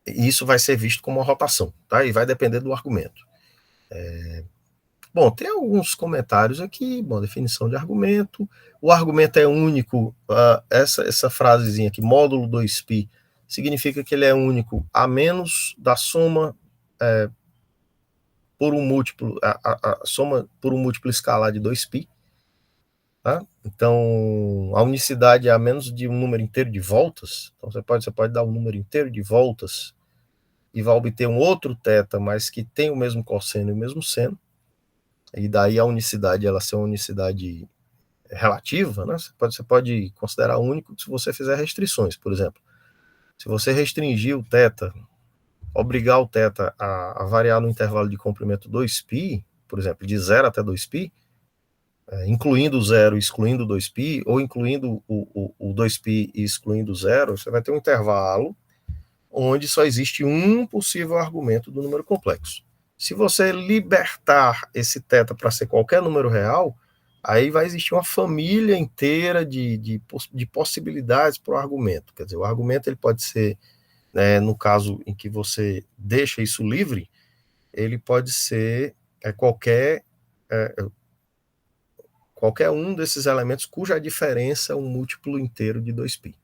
E isso vai ser visto como uma rotação, tá? E vai depender do argumento. Bom, tem alguns comentários aqui. Bom, definição de argumento. O argumento é único. Essa frasezinha aqui, módulo 2π, significa que ele é único a menos da soma por um múltiplo, a soma por um múltiplo escalar de 2π. Tá? Então, a unicidade é a menos de um número inteiro de voltas. Então, você pode dar um número inteiro de voltas e vai obter um outro θ, mas que tem o mesmo cosseno e o mesmo seno. E daí a unicidade, ela ser uma unicidade relativa, né? Você pode considerar único se você fizer restrições. Por exemplo, se você restringir o θ, obrigar o θ a variar no intervalo de comprimento 2π, por exemplo, de 0 até 2π, incluindo o 0 e excluindo o 2π, ou incluindo o 2π e excluindo o 0, você vai ter um intervalo onde só existe um possível argumento do número complexo. Se você libertar esse θ para ser qualquer número real, aí vai existir uma família inteira de possibilidades para o argumento. Quer dizer, o argumento ele pode ser, no caso em que você deixa isso livre, ele pode ser qualquer um desses elementos cuja diferença é um múltiplo inteiro de 2π.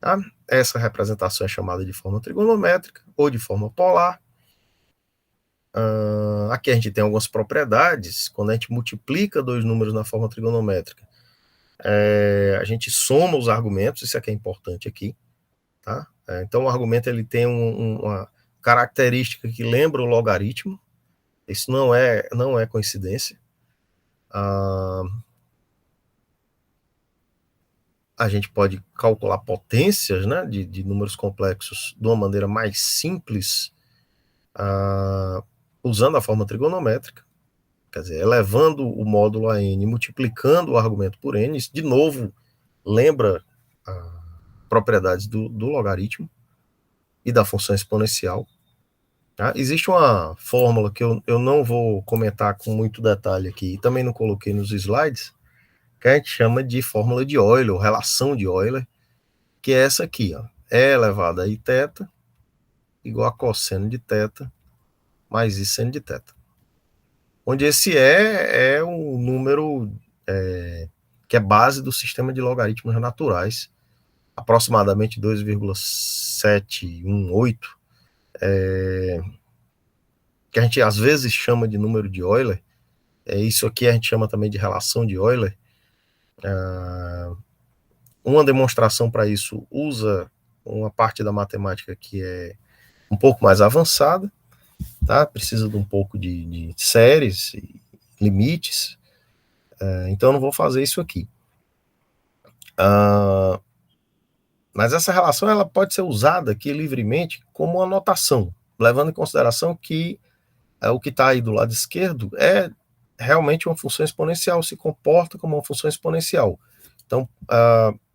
Tá? Essa representação é chamada de forma trigonométrica ou de forma polar. Aqui a gente tem algumas propriedades. Quando a gente multiplica dois números na forma trigonométrica, a gente soma os argumentos. Isso aqui é importante aqui. Tá? Então o argumento ele tem uma característica que lembra o logaritmo. Isso não é coincidência. A gente pode calcular potências, né, de números complexos de uma maneira mais simples, usando a forma trigonométrica, quer dizer, elevando o módulo a n, multiplicando o argumento por n. Isso, de novo, lembra propriedades do logaritmo e da função exponencial. Tá? Existe uma fórmula que eu não vou comentar com muito detalhe aqui, e também não coloquei nos slides, que a gente chama de fórmula de Euler, ou relação de Euler, que é essa aqui, ó, E elevado a iθ igual a cosseno de θ mais i seno de θ. Onde esse é um número que é base do sistema de logaritmos naturais, aproximadamente 2,718. que a gente às vezes chama de número de Euler, isso aqui a gente chama também de relação de Euler. Uma demonstração para isso usa uma parte da matemática que é um pouco mais avançada, tá? Precisa de um pouco de séries e limites, então eu não vou fazer isso aqui. Mas essa relação ela pode ser usada aqui livremente como uma notação, levando em consideração que o que está aí do lado esquerdo é realmente uma função exponencial, se comporta como uma função exponencial. Então,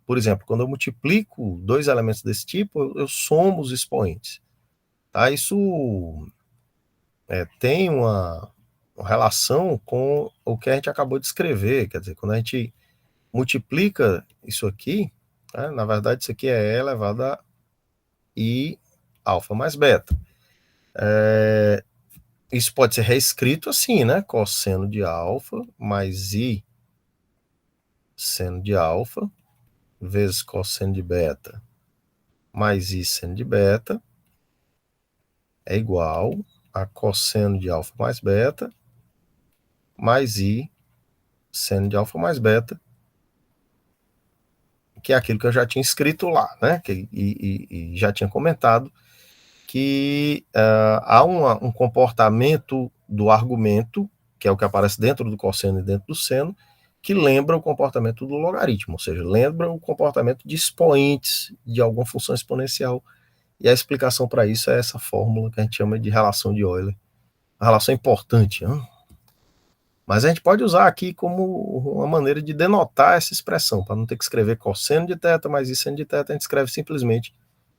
por exemplo, quando eu multiplico dois elementos desse tipo, eu somo os expoentes. Tá? Isso tem uma relação com o que a gente acabou de escrever, quer dizer, quando a gente multiplica isso aqui, na verdade isso aqui é E elevado a I alfa mais beta. Isso pode ser reescrito assim, né? Cosseno de alfa mais I seno de alfa vezes cosseno de beta mais I seno de beta é igual a cosseno de alfa mais beta mais I seno de alfa mais beta, que é aquilo que eu já tinha escrito lá, né? E já tinha comentado que há um comportamento do argumento, que é o que aparece dentro do cosseno e dentro do seno, que lembra o comportamento do logaritmo, ou seja, lembra o comportamento de expoentes de alguma função exponencial. E a explicação para isso é essa fórmula que a gente chama de relação de Euler. A relação é importante, né? Mas a gente pode usar aqui como uma maneira de denotar essa expressão, para não ter que escrever cosseno de θ mais I seno de θ, a gente escreve simplesmente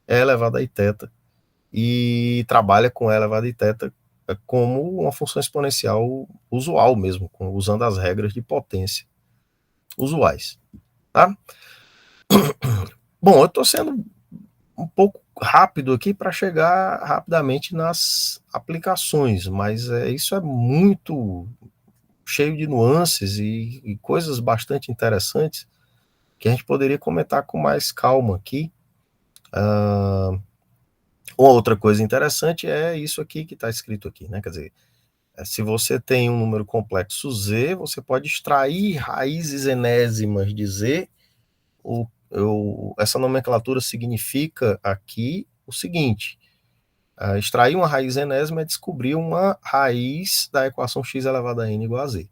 E elevado a Iθ e trabalha com E elevado a Iθ como uma função exponencial usual mesmo, usando as regras de potência usuais. Tá? Bom, eu estou sendo um pouco rápido aqui para chegar rapidamente nas aplicações, mas isso é muito cheio de nuances e coisas bastante interessantes que a gente poderia comentar com mais calma aqui. Outra coisa interessante é isso aqui que está escrito aqui, né? Quer dizer, se você tem um número complexo Z, você pode extrair raízes enésimas de Z. Essa nomenclatura significa aqui o seguinte: extrair uma raiz enésima é descobrir uma raiz da equação x elevado a n igual a z.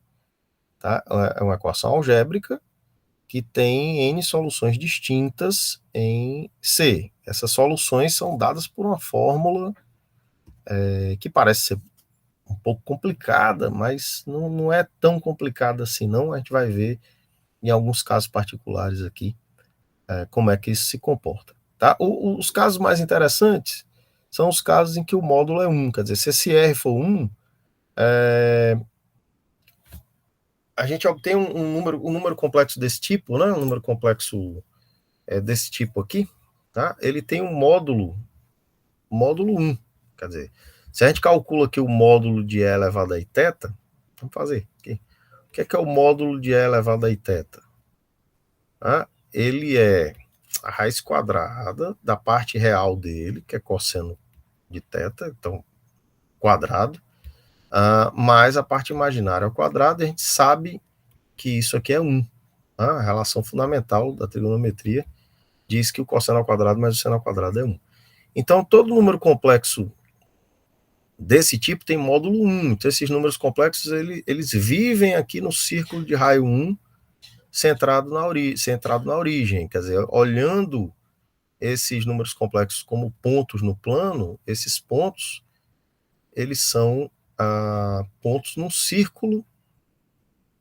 Tá? É uma equação algébrica que tem n soluções distintas em C. Essas soluções são dadas por uma fórmula que parece ser um pouco complicada, mas não é tão complicada assim não. A gente vai ver em alguns casos particulares aqui como é que isso se comporta. Tá? Os casos mais interessantes são os casos em que o módulo é 1, quer dizer, se esse R for 1, a gente obtém um número complexo desse tipo, né? Um número complexo desse tipo aqui, tá? Ele tem um módulo 1, quer dizer, se a gente calcula aqui o módulo de E elevado a Iθ, vamos fazer aqui. O que é o módulo de E elevado a Iθ? Ele é a raiz quadrada da parte real dele, que é cosseno de θ, então quadrado, mais a parte imaginária ao quadrado, e a gente sabe que isso aqui é 1. A relação fundamental da trigonometria diz que o cosseno ao quadrado mais o seno ao quadrado é 1. Então, todo número complexo desse tipo tem módulo 1. Então, esses números complexos, eles vivem aqui no círculo de raio 1, centrado na origem. Quer dizer, olhando esses números complexos como pontos no plano, esses pontos, eles são pontos num círculo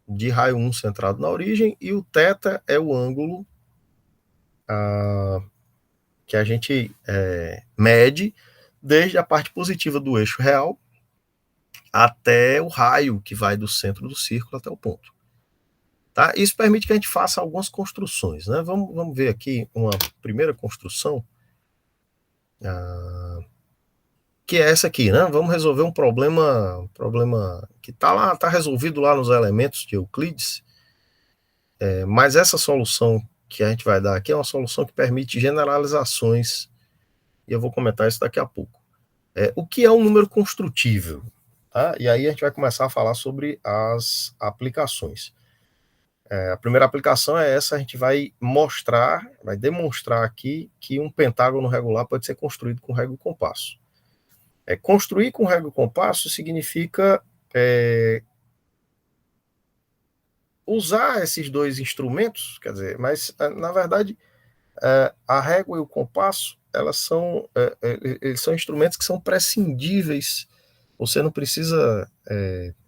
de raio 1 centrado na origem, e o θ é o ângulo que a gente mede desde a parte positiva do eixo real até o raio que vai do centro do círculo até o ponto. Tá? Isso permite que a gente faça algumas construções. Né? Vamos ver aqui uma primeira construção, que é essa aqui. Né? Vamos resolver um problema que está resolvido lá nos elementos de Euclides, mas essa solução que a gente vai dar aqui é uma solução que permite generalizações, e eu vou comentar isso daqui a pouco. O que é um número construtível? tá? E aí a gente vai começar a falar sobre as aplicações. A primeira aplicação é essa, a gente vai demonstrar aqui que um pentágono regular pode ser construído com régua e compasso. Construir com régua e compasso significa usar esses dois instrumentos, quer dizer, mas na verdade a régua e o compasso eles são instrumentos que são prescindíveis. Você não precisa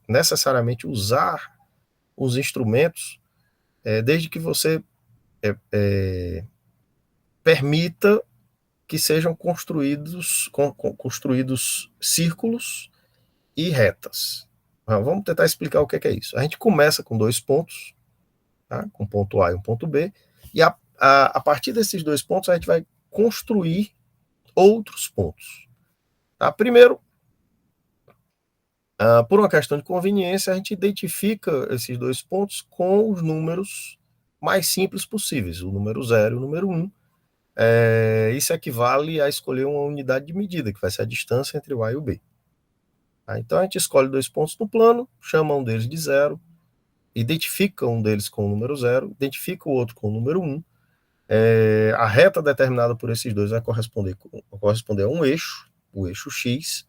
necessariamente usar os instrumentos desde que você permita que sejam construídos círculos e retas. Vamos tentar explicar o que é isso. A gente começa com dois pontos, tá? Com um ponto A e um ponto B, e a partir desses dois pontos a gente vai construir outros pontos. Tá? Primeiro, por uma questão de conveniência, a gente identifica esses dois pontos com os números mais simples possíveis, o número 0 e o número 1. Isso equivale a escolher uma unidade de medida, que vai ser a distância entre o A e o B. Então a gente escolhe dois pontos no plano, chama um deles de 0, identifica um deles com o número 0, identifica o outro com o número 1. A reta determinada por esses dois vai corresponder a um eixo, o eixo X,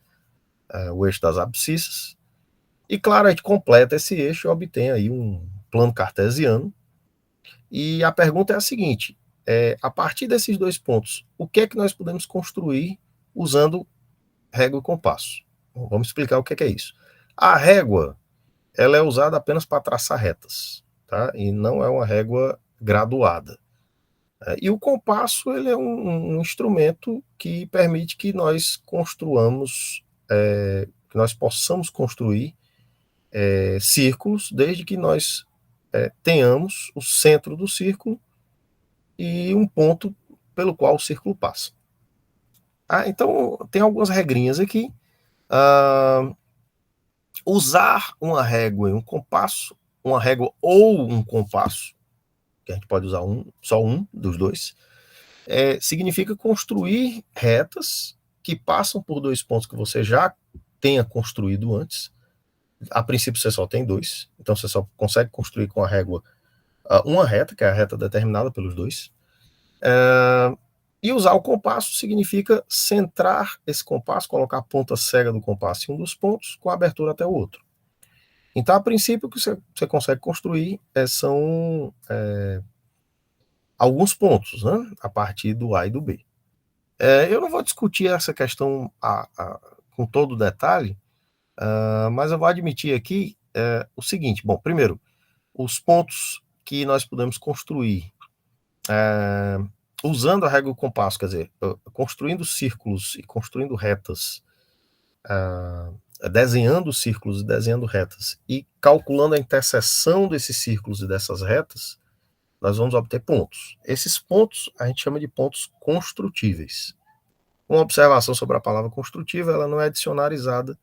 o eixo das abscissas. E claro, a gente completa esse eixo e obtém aí um plano cartesiano. E a pergunta é a seguinte: a partir desses dois pontos, o que é que nós podemos construir usando régua e compasso? Bom, vamos explicar o que é isso. A régua, ela é usada apenas para traçar retas, tá? E não é uma régua graduada. E o compasso, ele é um instrumento que permite que nós construamos, que nós possamos construir círculos, desde que nós tenhamos o centro do círculo e um ponto pelo qual o círculo passa. Então, tem algumas regrinhas aqui. Usar uma régua e um compasso, uma régua ou um compasso, que a gente pode usar só um dos dois, significa construir retas que passam por dois pontos que você já tenha construído antes. A princípio você só tem dois, então você só consegue construir com a régua uma reta, que é a reta determinada pelos dois. E usar o compasso significa centrar esse compasso, colocar a ponta cega do compasso em um dos pontos, com a abertura até o outro. Então, a princípio, o que você consegue construir são alguns pontos, né, a partir do A e do B. Eu não vou discutir essa questão com todo o detalhe, mas eu vou admitir aqui o seguinte. Bom, primeiro, os pontos que nós podemos construir usando a régua do compasso, quer dizer, construindo círculos e construindo retas, desenhando círculos e desenhando retas, e calculando a interseção desses círculos e dessas retas, nós vamos obter pontos. Esses pontos a gente chama de pontos construtíveis. Uma observação sobre a palavra construtiva, ela não é dicionarizada.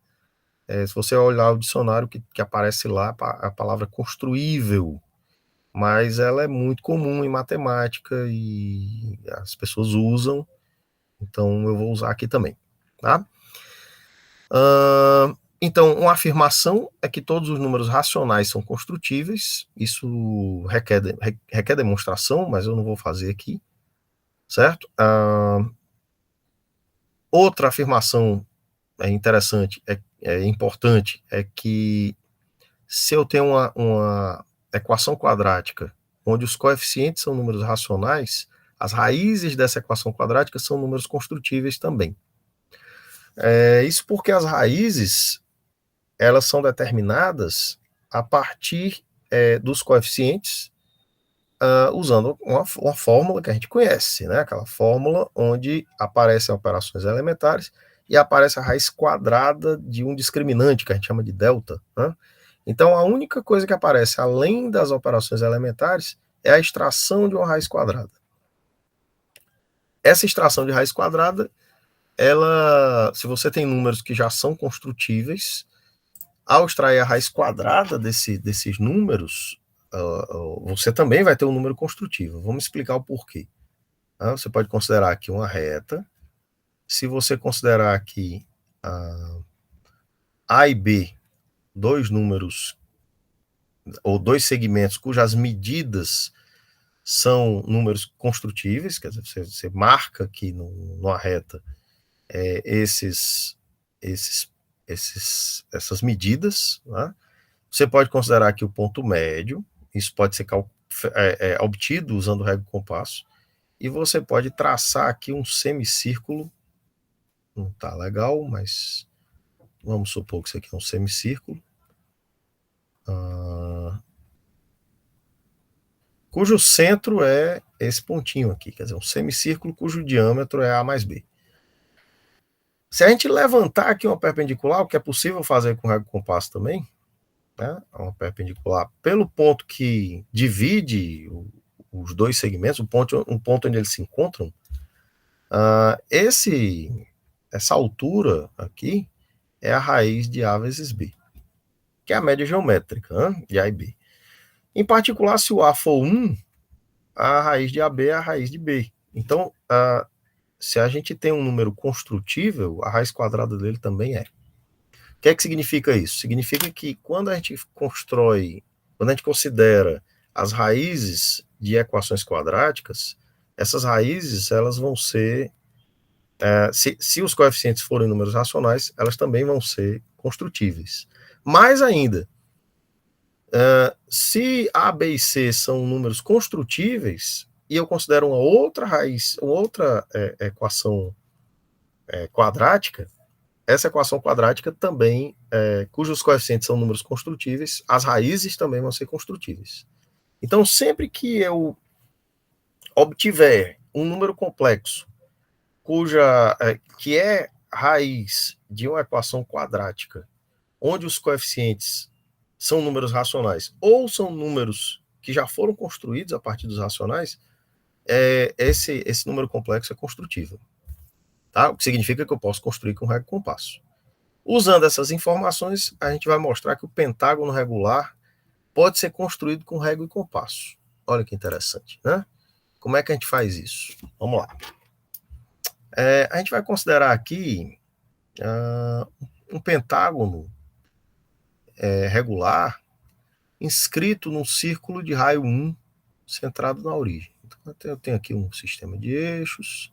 Se você olhar o dicionário que aparece lá, a palavra construível, mas ela é muito comum em matemática e as pessoas usam, então eu vou usar aqui também, tá? Então, uma afirmação é que todos os números racionais são construtíveis. Isso requer demonstração, mas eu não vou fazer aqui, certo? Outra afirmação interessante, importante, é que se eu tenho uma equação quadrática onde os coeficientes são números racionais, as raízes dessa equação quadrática são números construtíveis também. Isso porque as raízes elas são determinadas a partir dos coeficientes usando uma fórmula que a gente conhece, né? Aquela fórmula onde aparecem operações elementares e aparece a raiz quadrada de um discriminante, que a gente chama de delta, né? Então, a única coisa que aparece além das operações elementares é a extração de uma raiz quadrada. Essa extração de raiz quadrada, se você tem números que já são construtíveis, ao extrair a raiz quadrada desses números, você também vai ter um número construtivo. Vamos explicar o porquê. Você pode considerar aqui uma reta. Se você considerar aqui A e B, dois números ou dois segmentos cujas medidas são números construtíveis, quer dizer, você marca aqui numa reta essas medidas, né? Você pode considerar aqui o ponto médio, isso pode ser obtido usando o régua e compasso, e você pode traçar aqui um semicírculo, não está legal, mas vamos supor que isso aqui é um semicírculo, cujo centro é esse pontinho aqui, quer dizer, um semicírculo cujo diâmetro é A mais B. Se a gente levantar aqui uma perpendicular, o que é possível fazer com régua e compasso também, né, uma perpendicular pelo ponto que divide os dois segmentos, um ponto onde eles se encontram, essa altura aqui é a raiz de A vezes B, que é a média geométrica, né, de A e B. Em particular, se o A for 1, a raiz de AB é a raiz de B. Então, se a gente tem um número construtível, a raiz quadrada dele também é. O que é que significa isso? Significa que quando a gente considera as raízes de equações quadráticas, essas raízes, elas vão ser, se os coeficientes forem números racionais, elas também vão ser construtíveis. Mais ainda, se A, B e C são números construtíveis, e eu considero uma outra raiz, uma outra equação quadrática, essa equação quadrática também, cujos coeficientes são números construtíveis, as raízes também vão ser construtíveis. Então, sempre que eu obtiver um número complexo, que é raiz de uma equação quadrática, onde os coeficientes são números racionais, ou são números que já foram construídos a partir dos racionais, esse número complexo é construtível. Tá? O que significa que eu posso construir com régua e compasso. Usando essas informações, a gente vai mostrar que o pentágono regular pode ser construído com régua e compasso. Olha que interessante, né? Como é que a gente faz isso? Vamos lá. A gente vai considerar aqui um pentágono regular inscrito num círculo de raio 1 centrado na origem. Então, eu tenho aqui um sistema de eixos,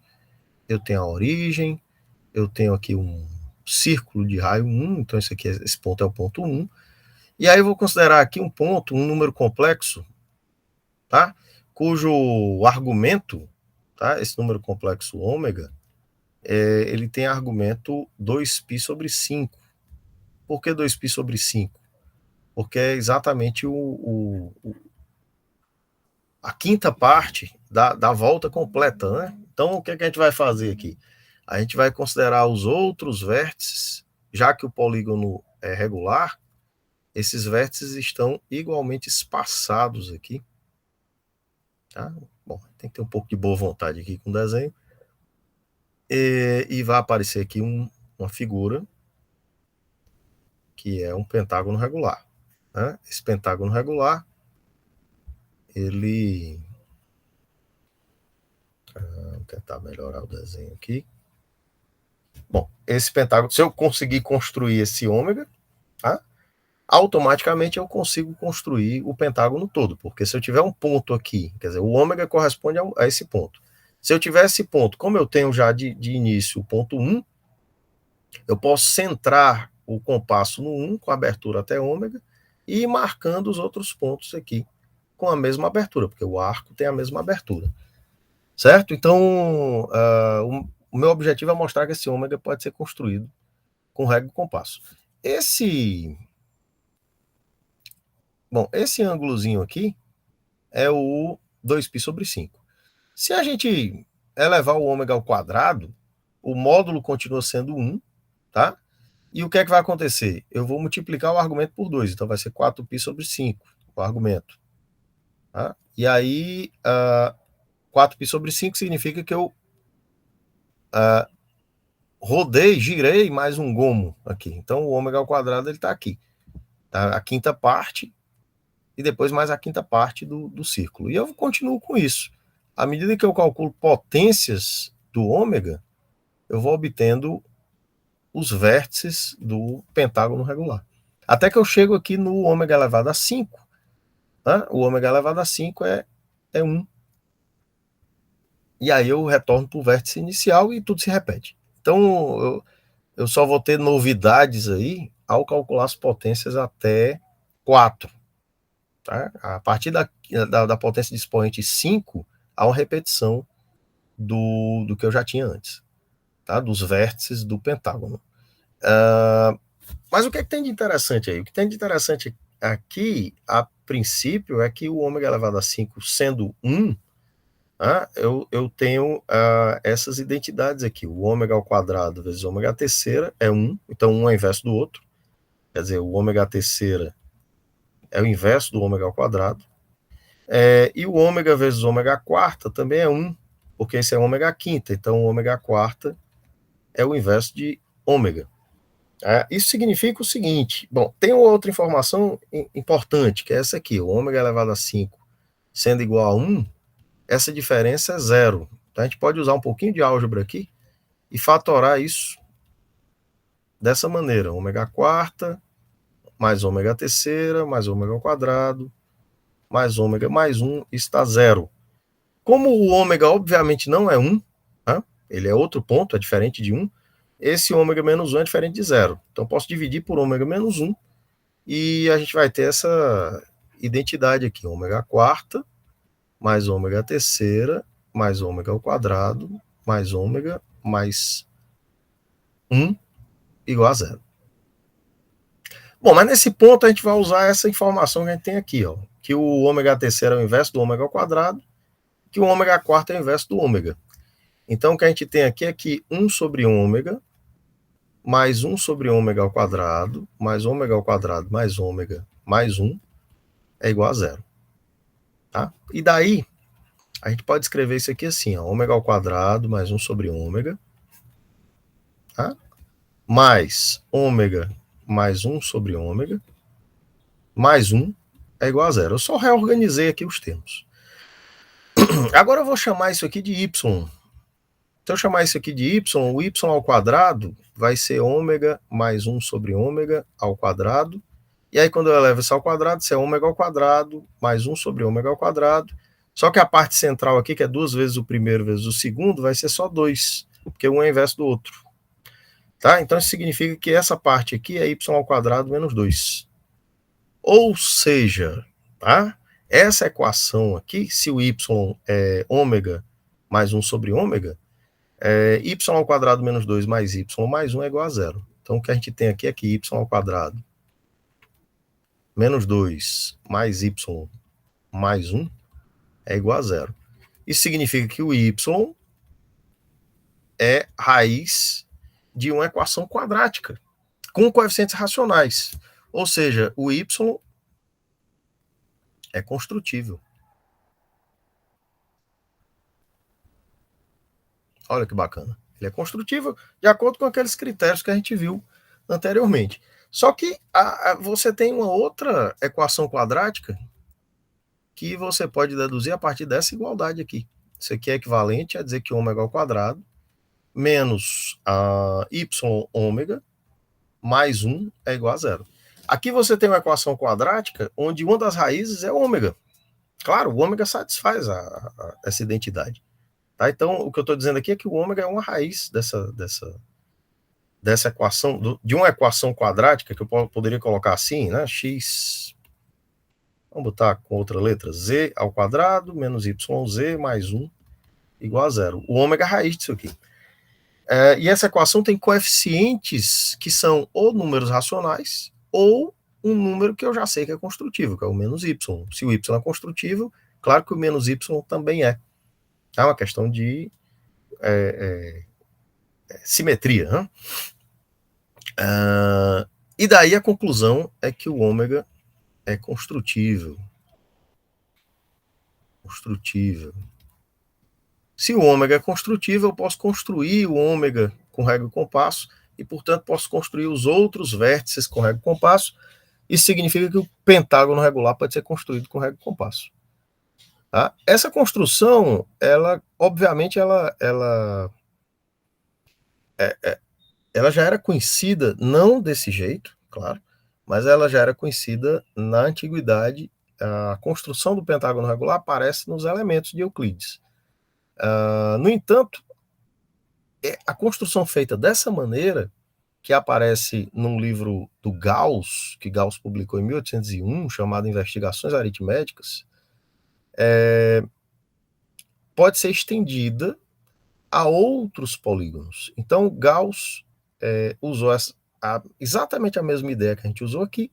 eu tenho a origem, eu tenho aqui um círculo de raio 1, então esse ponto é o ponto 1, e aí eu vou considerar aqui um ponto, um número complexo, tá? Cujo argumento, tá? Esse número complexo ômega, ele tem argumento 2π sobre 5. Por que 2π sobre 5? Porque é exatamente a quinta parte da volta completa, né? Então, o que a gente vai fazer aqui? A gente vai considerar os outros vértices, já que o polígono é regular, esses vértices estão igualmente espaçados aqui. Tá? Bom, tem que ter um pouco de boa vontade aqui com o desenho. E vai aparecer aqui uma figura que é um pentágono regular. Né? Esse pentágono regular, ele... Vou tentar melhorar o desenho aqui. Bom, esse pentágono, se eu conseguir construir esse ômega, tá? Automaticamente eu consigo construir o pentágono todo, porque se eu tiver um ponto aqui, quer dizer, o ômega corresponde a esse ponto. Se eu tiver esse ponto, como eu tenho já de início o ponto 1, eu posso centrar o compasso no 1 com a abertura até ômega e ir marcando os outros pontos aqui com a mesma abertura, porque o arco tem a mesma abertura. Certo? Então, o meu objetivo é mostrar que esse ômega pode ser construído com régua e compasso. Esse ângulozinho aqui é o 2π sobre 5. Se a gente elevar o ômega ao quadrado, o módulo continua sendo 1, tá? E o que é que vai acontecer? Eu vou multiplicar o argumento por 2, então vai ser 4π sobre 5, o argumento. Tá? E aí, 4π sobre 5 significa que eu girei mais um gomo aqui. Então, o ômega ao quadrado ele está aqui. Tá? A quinta parte e depois mais a quinta parte do círculo. E eu continuo com isso. À medida que eu calculo potências do ômega, eu vou obtendo os vértices do pentágono regular. Até que eu chego aqui no ômega elevado a 5. Né? O ômega elevado a 5 é 1. E aí eu retorno para o vértice inicial e tudo se repete. Então, eu só vou ter novidades aí ao calcular as potências até 4. Tá? A partir da potência de expoente 5, há uma repetição do que eu já tinha antes, tá? Dos vértices do pentágono. Mas o que é que tem de interessante aí? O que tem de interessante aqui, a princípio, é que o ômega elevado a 5 sendo 1, eu tenho essas identidades aqui. O ômega ao quadrado vezes ômega terceira é 1, então um é inverso do outro. Quer dizer, o ômega terceira é o inverso do ômega ao quadrado. E o ômega vezes ômega quarta também é 1, porque esse é ômega quinta, então o ômega quarta é o inverso de ômega. Isso significa o seguinte, bom, tem outra informação importante, que é essa aqui, o ômega elevado a 5 sendo igual a 1, essa diferença é zero. Então a gente pode usar um pouquinho de álgebra aqui e fatorar isso dessa maneira, ômega quarta mais ômega terceira mais ômega ao quadrado mais ômega mais 1 está zero. Como o ômega obviamente não é 1, ele é outro ponto, é diferente de 1, esse ômega menos 1 é diferente de zero. Então posso dividir por ômega menos 1 e a gente vai ter essa identidade aqui, ômega quarta mais ômega terceira mais ômega ao quadrado mais ômega mais 1 igual a zero. Bom, mas nesse ponto a gente vai usar essa informação que a gente tem aqui, que o ômega terceiro é o inverso do ômega ao quadrado, que o ômega quarto é o inverso do ômega. Então o que a gente tem aqui é que 1 sobre ômega mais 1 sobre ômega ao quadrado mais ômega ao quadrado mais ômega mais 1 é igual a zero. Tá? E daí a gente pode escrever isso aqui assim, ômega ao quadrado mais 1 sobre ômega, tá? Mais ômega mais 1 sobre ômega, mais 1 é igual a zero. Eu só reorganizei aqui os termos. Agora eu vou chamar isso aqui de y. Se eu chamar isso aqui de y, o y ao quadrado vai ser ômega mais 1 sobre ômega ao quadrado. E aí quando eu elevo isso ao quadrado, isso é ômega ao quadrado mais 1 sobre ômega ao quadrado. Só que a parte central aqui, que é 2 vezes o primeiro vezes o segundo, vai ser só 2, porque um é inverso do outro. Tá? Então isso significa que essa parte aqui é y ao quadrado menos 2. Ou seja, tá? Essa equação aqui, se o y é ômega mais 1 sobre ômega, y ao quadrado menos 2 mais y mais 1 é igual a zero. Então o que a gente tem aqui é que y ao quadrado menos 2 mais y mais 1 é igual a zero. Isso significa que o y é raiz de uma equação quadrática com coeficientes racionais. Ou seja, o y é construtível. Olha que bacana. Ele é construtível de acordo com aqueles critérios que a gente viu anteriormente. Só que você tem uma outra equação quadrática que você pode deduzir a partir dessa igualdade aqui. Isso aqui é equivalente a dizer que ômega ao quadrado menos y ômega mais 1 é igual a zero. Aqui você tem uma equação quadrática onde uma das raízes é ômega. Claro, o ômega satisfaz essa identidade. Tá? Então, o que eu estou dizendo aqui é que o ômega é uma raiz dessa equação, de uma equação quadrática, que eu poderia colocar assim, né? X, vamos botar com outra letra, z ao quadrado menos yz mais 1 igual a zero. O ômega é a raiz disso aqui. E essa equação tem coeficientes que são ou números racionais ou um número que eu já sei que é construtivo, que é o menos y. Se o y é construtivo, claro que o menos y também é. É uma questão de simetria. Né? E daí a conclusão é que o ômega é construtível. Se o ômega é construtível, eu posso construir o ômega com régua e compasso e, portanto, posso construir os outros vértices com régua e compasso. Isso significa que o pentágono regular pode ser construído com régua e compasso. Tá? Essa construção, ela, obviamente, ela ela já era conhecida, não desse jeito, claro, mas ela já era conhecida na antiguidade. A construção do pentágono regular aparece nos elementos de Euclides. No entanto, a construção feita dessa maneira, que aparece num livro do Gauss, que Gauss publicou em 1801, chamado Investigações Aritméticas, pode ser estendida a outros polígonos. Então, Gauss usou exatamente a mesma ideia que a gente usou aqui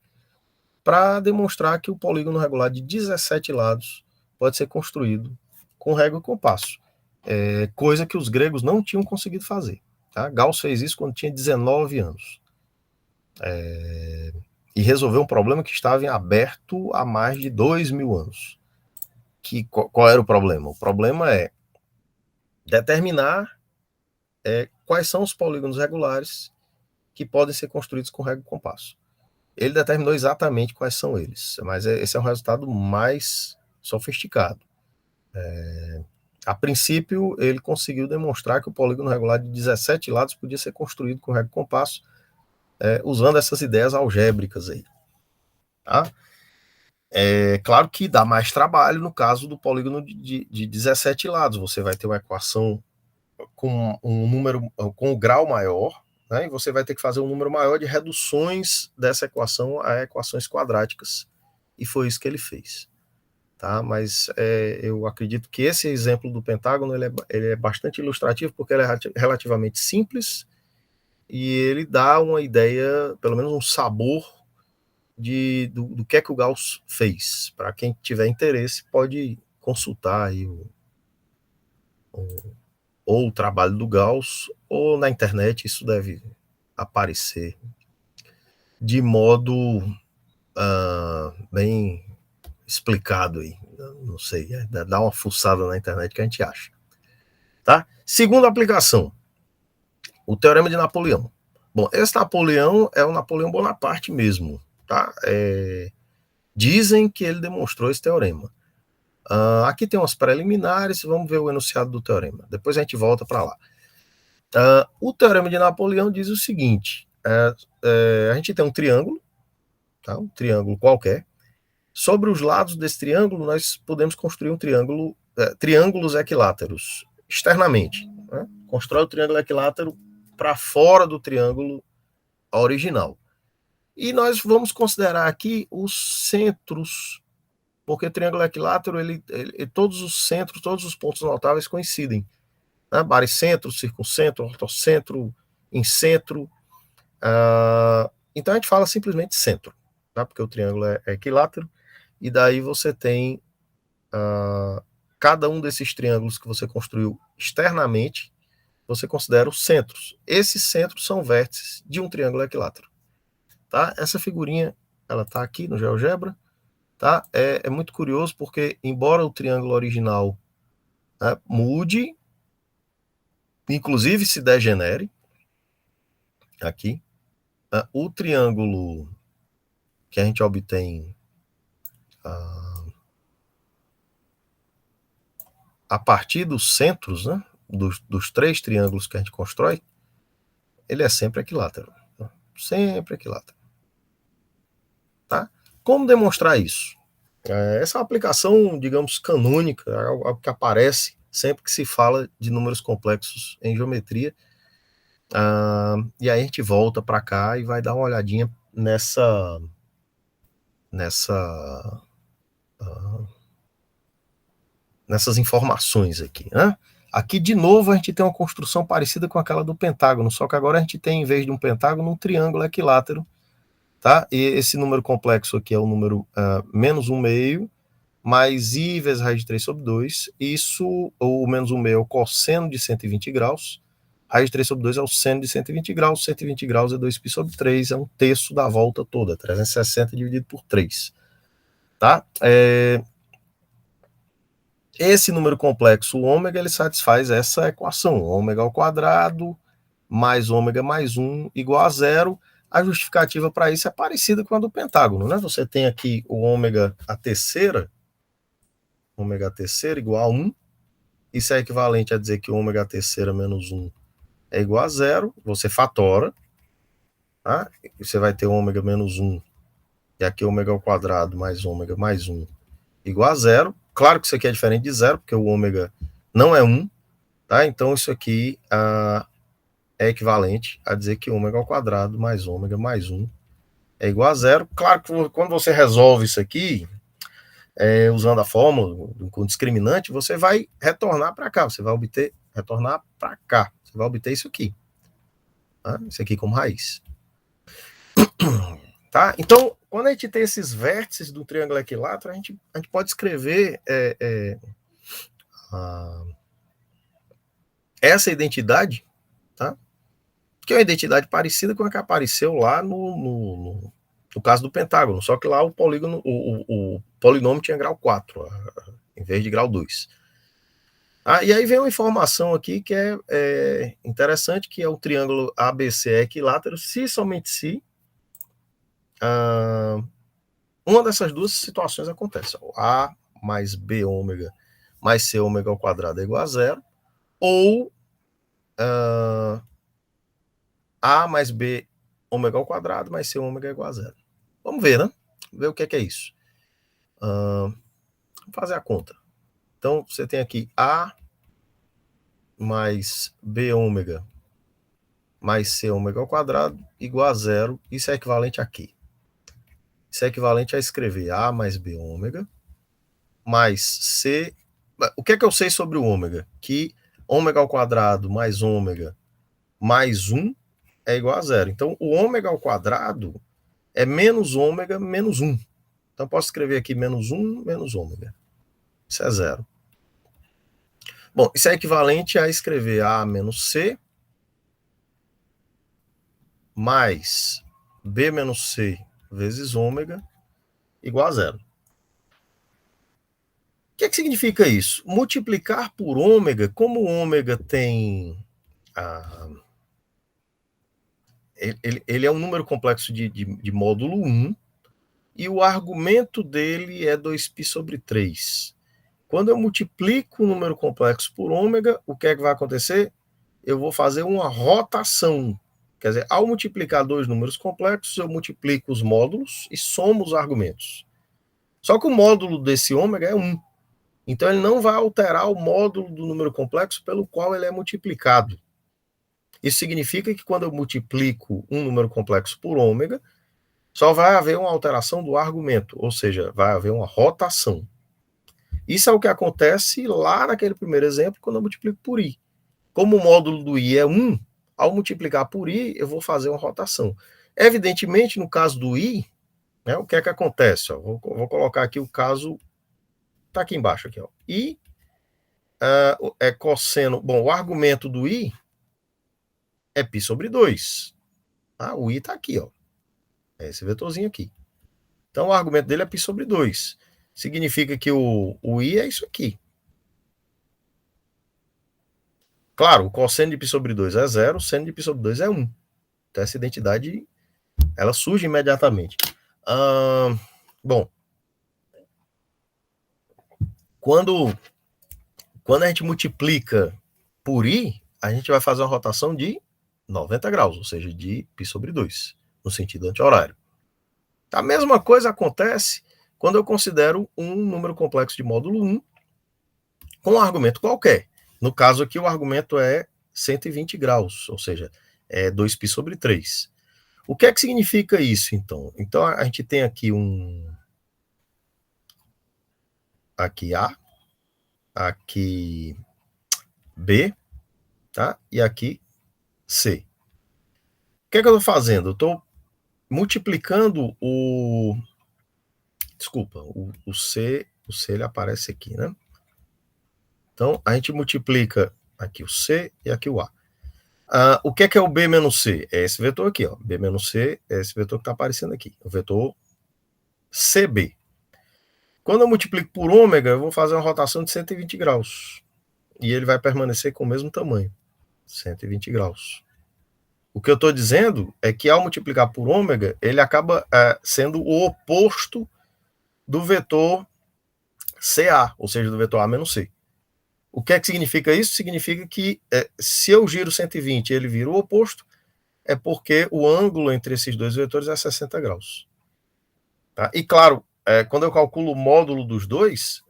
para demonstrar que o polígono regular de 17 lados pode ser construído com régua e compasso, coisa que os gregos não tinham conseguido fazer. Tá? Gauss fez isso quando tinha 19 anos. E resolveu um problema que estava em aberto há mais de 2.000 anos. Qual era o problema? O problema é determinar quais são os polígonos regulares que podem ser construídos com régua e compasso. Ele determinou exatamente quais são eles, mas esse é um resultado mais sofisticado. A princípio, ele conseguiu demonstrar que o polígono regular de 17 lados podia ser construído com régua e compasso, usando essas ideias algébricas aí. Tá? Claro que dá mais trabalho no caso do polígono de 17 lados. Você vai ter uma equação com um número, com um grau maior, né, e você vai ter que fazer um número maior de reduções dessa equação a equações quadráticas, e foi isso que ele fez. Tá? Mas eu acredito que esse exemplo do pentágono ele é bastante ilustrativo, porque ele é relativamente simples, e ele dá uma ideia, pelo menos um sabor, do que é que o Gauss fez. Para quem tiver interesse, pode consultar aí ou o trabalho do Gauss, ou na internet, isso deve aparecer de modo bem explicado aí. Não sei, dá uma fuçada na internet que a gente acha. Tá? Segunda aplicação, o Teorema de Napoleão. Bom, esse Napoleão é o Napoleão Bonaparte mesmo. Tá? Dizem que ele demonstrou esse teorema. Aqui tem umas preliminares, vamos ver o enunciado do teorema. Depois a gente volta para lá. O Teorema de Napoleão diz o seguinte: a gente tem um triângulo, tá? Um triângulo qualquer. Sobre os lados desse triângulo, nós podemos construir um triângulo, triângulos equiláteros, externamente. Né? Constrói o triângulo equilátero para fora do triângulo original. E nós vamos considerar aqui os centros, porque o triângulo equilátero, todos os centros, todos os pontos notáveis coincidem. Né? Baricentro, circuncentro, ortocentro, incentro. Então a gente fala simplesmente centro, tá? Porque o triângulo é equilátero, e daí você tem cada um desses triângulos que você construiu externamente, você considera os centros. Esses centros são vértices de um triângulo equilátero. Tá? Essa figurinha, ela está aqui no GeoGebra. Tá? É muito curioso porque, embora o triângulo original mude, inclusive se degenere, aqui, o triângulo que a gente obtém a partir dos centros, né, dos três triângulos que a gente constrói, ele é sempre equilátero. Sempre equilátero. Tá? Como demonstrar isso? Essa é uma aplicação, digamos, canônica, algo que aparece sempre que se fala de números complexos em geometria. E aí a gente volta para cá e vai dar uma olhadinha nessas informações aqui, né? Aqui, de novo, a gente tem uma construção parecida com aquela do pentágono, só que agora a gente tem, em vez de um pentágono, um triângulo equilátero, tá? E esse número complexo aqui é o número menos 1/2, mais I vezes raiz de 3 sobre 2. Isso, o menos 1/2 é o cosseno de 120 graus, raiz de 3 sobre 2 é o seno de 120 graus, 120 graus é 2π sobre 3, é um terço da volta toda, 360 dividido por 3. Tá? Esse número complexo, o ômega, ele satisfaz essa equação, ômega ao quadrado mais ômega mais 1 igual a 0. A justificativa para isso é parecida com a do pentágono, né? Você tem aqui o ômega a terceira igual a 1. Isso é equivalente a dizer que o ômega a terceira menos 1 é igual a zero, você fatora, tá? Você vai ter ômega menos 1, e aqui ômega ao quadrado mais ômega mais 1 igual a zero. Claro que isso aqui é diferente de zero, porque o ômega não é 1, tá? Então isso aqui é equivalente a dizer que ômega ao quadrado mais ômega mais 1 é igual a zero. Claro que quando você resolve isso aqui, usando a fórmula com discriminante, você vai retornar para cá, você vai retornar para cá, você vai obter isso aqui, tá? Isso aqui como raiz. Tá? Então, quando a gente tem esses vértices do triângulo equilátero, a gente pode escrever essa identidade, tá? Que é uma identidade parecida com a que apareceu lá no caso do pentágono, só que lá o polígono, o polinômio tinha grau 4, em vez de grau 2. E aí vem uma informação aqui que é interessante, que é o triângulo ABC equilátero, se somente se uma dessas duas situações acontece. A mais B ômega mais C ômega ao quadrado é igual a zero, ou A mais B ômega ao quadrado mais C ômega é igual a zero. Vamos ver, né? Vamos ver o que é isso. Vamos fazer a conta. Então, você tem aqui A mais B ômega mais C ômega ao quadrado igual a zero. Isso é equivalente a quê? Isso é equivalente a escrever A mais B ômega mais C. O que é que eu sei sobre o ômega? Que ômega ao quadrado mais ômega mais 1 é igual a zero. Então, o ômega ao quadrado é menos ômega menos 1. Então, posso escrever aqui menos 1 menos ômega. Isso é zero. Bom, isso é equivalente a escrever A menos C mais B menos C vezes ômega igual a zero. O que é que significa isso? Multiplicar por ômega, como o ômega tem... ele é um número complexo de módulo 1, e o argumento dele é 2π sobre 3. Quando eu multiplico o número complexo por ômega, o que é que vai acontecer? Eu vou fazer uma rotação. Quer dizer, ao multiplicar dois números complexos, eu multiplico os módulos e somo os argumentos. Só que o módulo desse ômega é 1. Então, ele não vai alterar o módulo do número complexo pelo qual ele é multiplicado. Isso significa que quando eu multiplico um número complexo por ômega, só vai haver uma alteração do argumento, ou seja, vai haver uma rotação. Isso é o que acontece lá naquele primeiro exemplo, quando eu multiplico por i. Como o módulo do i é 1, ao multiplicar por i, eu vou fazer uma rotação. Evidentemente, no caso do i, o que é que acontece? Vou colocar aqui o caso, está aqui embaixo, aqui, i é cosseno. Bom, o argumento do i é π sobre 2. O i está aqui, é esse vetorzinho aqui. Então, o argumento dele é π sobre 2. Significa que o i é isso aqui. Claro, o cosseno de π sobre 2 é 0, o seno de π sobre 2 é 1. Então, essa identidade, ela surge imediatamente. Bom, quando a gente multiplica por i, a gente vai fazer uma rotação de 90 graus, ou seja, de π sobre 2, no sentido anti-horário. A mesma coisa acontece quando eu considero um número complexo de módulo 1 com um argumento qualquer. No caso aqui, o argumento é 120 graus, ou seja, é 2π sobre 3. O que é que significa isso, então? Então, a gente tem aqui aqui A, aqui B, tá? E aqui C. O que é que eu estou fazendo? Eu estou multiplicando Desculpa, o C ele aparece aqui, né? Então, a gente multiplica aqui o C e aqui o A. O que é o B menos C? É esse vetor aqui, B menos C é esse vetor que está aparecendo aqui, o vetor CB. Quando eu multiplico por ômega, eu vou fazer uma rotação de 120 graus. E ele vai permanecer com o mesmo tamanho, 120 graus. O que eu estou dizendo é que ao multiplicar por ômega, ele acaba sendo o oposto do vetor CA, ou seja, do vetor A menos C. O que é que significa isso? Significa que se eu giro 120 e ele vira o oposto, é porque o ângulo entre esses dois vetores é 60 graus. Tá? E claro, quando eu calculo o módulo dos dois,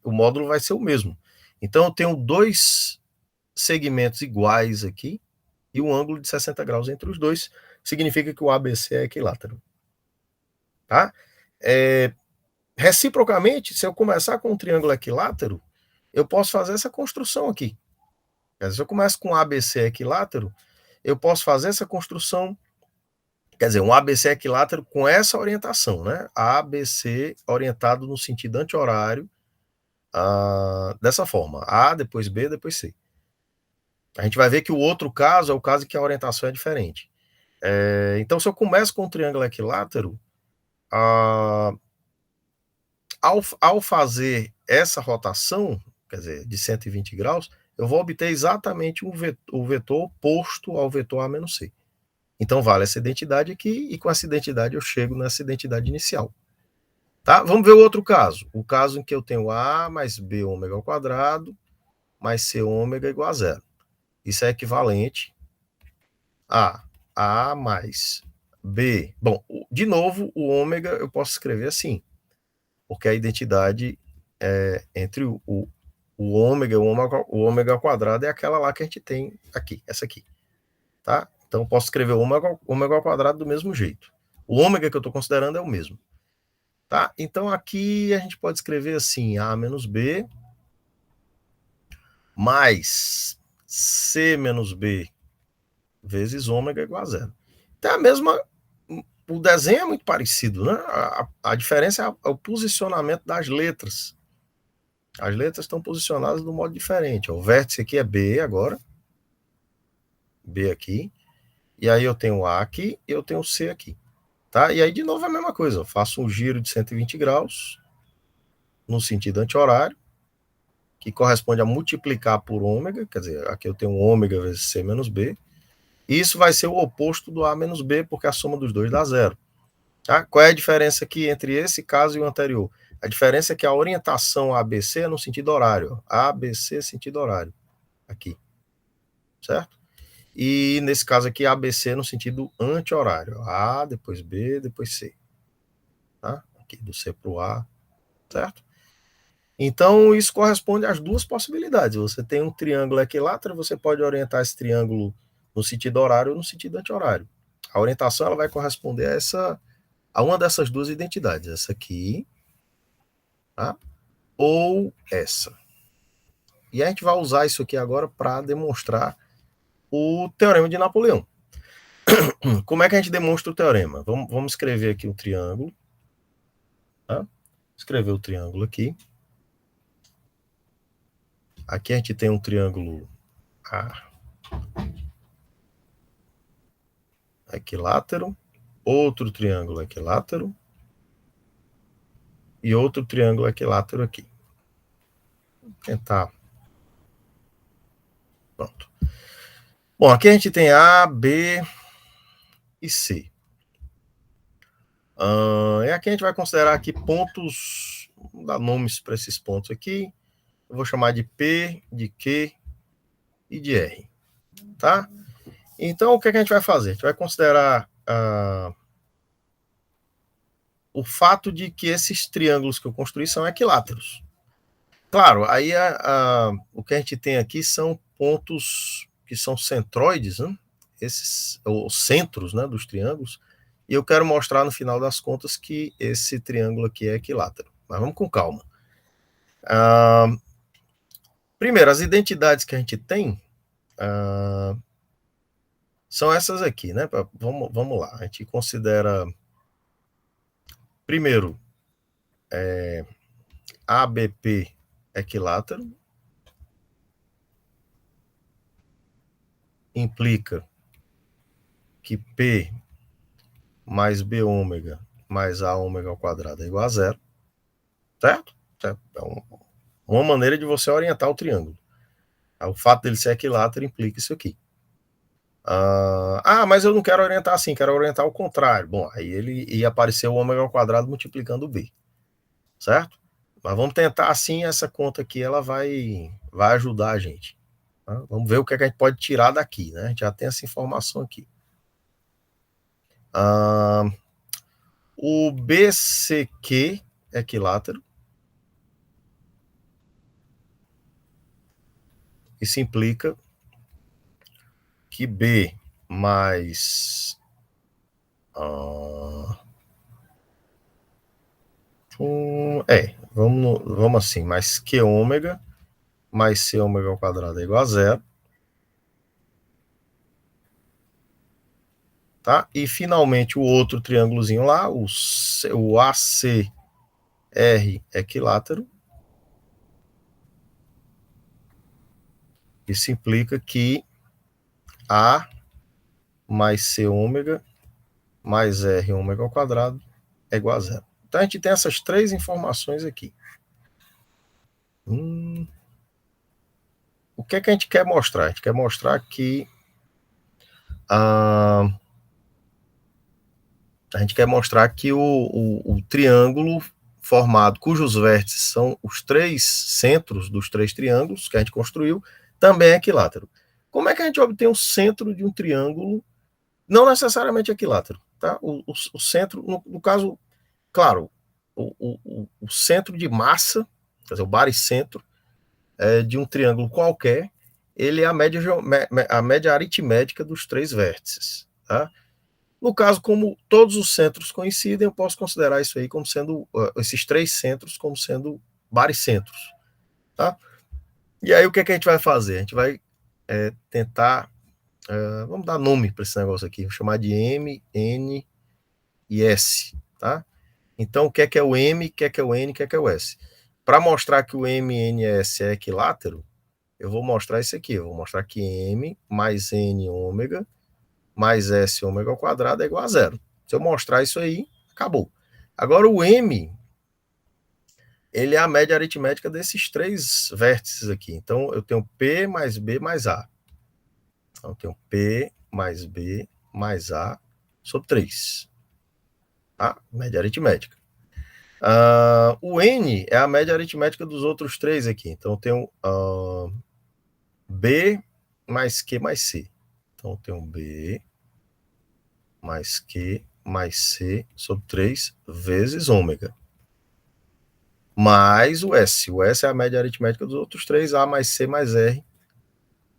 o módulo vai ser o mesmo. Então eu tenho dois segmentos iguais aqui e um ângulo de 60 graus entre os dois, significa que o ABC é equilátero. Tá? Reciprocamente, se eu começar com um triângulo equilátero, eu posso fazer essa construção aqui. Se eu começo com ABC equilátero, eu posso fazer essa construção, quer dizer, um ABC equilátero com essa orientação, né? ABC orientado no sentido anti-horário, dessa forma. A, depois B, depois C. A gente vai ver que o outro caso é o caso que a orientação é diferente. Então, se eu começo com um triângulo equilátero, ao fazer essa rotação, quer dizer, de 120 graus, eu vou obter exatamente o vetor oposto ao vetor A menos C. Então, vale essa identidade aqui, e com essa identidade eu chego nessa identidade inicial. Tá? Vamos ver o outro caso. O caso em que eu tenho A mais B ômega ao quadrado, mais C ômega igual a zero. Isso é equivalente a A mais B. Bom, de novo, o ômega eu posso escrever assim, porque a identidade entre o ômega, o ômega ao quadrado é aquela lá que a gente tem aqui, essa aqui. Tá? Então, eu posso escrever ômega ao quadrado do mesmo jeito. O ômega que eu estou considerando é o mesmo. Tá? Então, aqui a gente pode escrever assim, A menos B mais C menos B vezes ômega igual a zero. Então, a mesma... O desenho é muito parecido, né? A diferença é o posicionamento das letras. As letras estão posicionadas de um modo diferente. O vértice aqui é B agora. B aqui. E aí eu tenho A aqui e eu tenho C aqui. Tá? E aí, de novo, é a mesma coisa. Eu faço um giro de 120 graus no sentido anti-horário, que corresponde a multiplicar por ômega. Quer dizer, aqui eu tenho ômega vezes C menos B. E isso vai ser o oposto do A menos B, porque a soma dos dois dá zero. Tá? Qual é a diferença aqui entre esse caso e o anterior? A diferença é que a orientação ABC é no sentido horário. ABC sentido horário. Aqui. Certo? E nesse caso aqui, ABC no sentido anti-horário. A, depois B, depois C. Tá? Aqui do C para o A. Certo? Então, isso corresponde às duas possibilidades. Você tem um triângulo equilátero, você pode orientar esse triângulo no sentido horário ou no sentido anti-horário. A orientação ela vai corresponder a uma dessas duas identidades. Essa aqui, tá? Ou essa. E a gente vai usar isso aqui agora para demonstrar o teorema de Napoleão. Como é que a gente demonstra o teorema? Vamos escrever aqui o triângulo. Tá? Escrever o triângulo aqui. Aqui a gente tem um triângulo equilátero, outro triângulo equilátero e outro triângulo equilátero aqui. Vou tentar. Pronto. Bom, aqui a gente tem A, B e C. E aqui a gente vai considerar aqui pontos, vou dar nomes para esses pontos aqui. Eu vou chamar de P, de Q e de R. Tá? Então, o que a gente vai fazer? A gente vai considerar o fato de que esses triângulos que eu construí são equiláteros. Claro, aí o que a gente tem aqui são pontos que são centroides, né? Esses, os centros, né, dos triângulos, e eu quero mostrar no final das contas que esse triângulo aqui é equilátero. Mas vamos com calma. Primeiro, as identidades que a gente tem são essas aqui, né? Vamos lá. A gente considera, primeiro, ABP equilátero, implica que P mais B ômega mais A ômega ao quadrado é igual a zero, certo? É uma maneira de você orientar o triângulo. O fato dele ser equilátero implica isso aqui. Mas eu não quero orientar assim, quero orientar ao contrário. Bom, aí ele ia aparecer o ômega ao quadrado multiplicando o B, certo? Mas vamos tentar assim, essa conta aqui, ela vai ajudar a gente. Tá? Vamos ver o que a gente pode tirar daqui, né? A gente já tem essa informação aqui. O BCQ equilátero. Isso implica que B mais vamos assim, mais Q ômega mais C ômega ao quadrado é igual a zero. Tá? E finalmente o outro triângulozinho lá, o ACR equilátero. Isso implica que A mais C ômega mais R ômega ao quadrado é igual a zero. Então a gente tem essas três informações aqui. O que é que a gente quer mostrar? A gente quer mostrar que a gente quer mostrar que o triângulo formado, cujos vértices são os três centros dos três triângulos que a gente construiu, também é equilátero. Como é que a gente obtém o centro de um triângulo, não necessariamente equilátero? Tá? O centro, no caso, claro, o centro de massa, quer dizer, o baricentro de um triângulo qualquer, ele é a média aritmética dos três vértices. Tá? No caso, como todos os centros coincidem, eu posso considerar isso aí como sendo, esses três centros como sendo baricentros. Tá? E aí o que, é que a gente vai fazer? A gente vai tentar, vamos dar nome para esse negócio aqui, vou chamar de M, N e S. Tá? Então, o que é o M, o que é o N, o que é o S? Para mostrar que o M, N e S é equilátero, eu vou mostrar isso aqui. Eu vou mostrar que M mais N ômega mais S ômega ao quadrado é igual a zero. Se eu mostrar isso aí, acabou. Agora o M, ele é a média aritmética desses três vértices aqui. Então eu tenho P mais B mais A. Então eu tenho P mais B mais A sobre 3. Tá? Média aritmética. O N é a média aritmética dos outros três aqui. Então eu tenho B mais Q mais C. Então eu tenho B mais Q mais C sobre 3 vezes ômega. Mais o S. O S é a média aritmética dos outros três, A mais C mais R.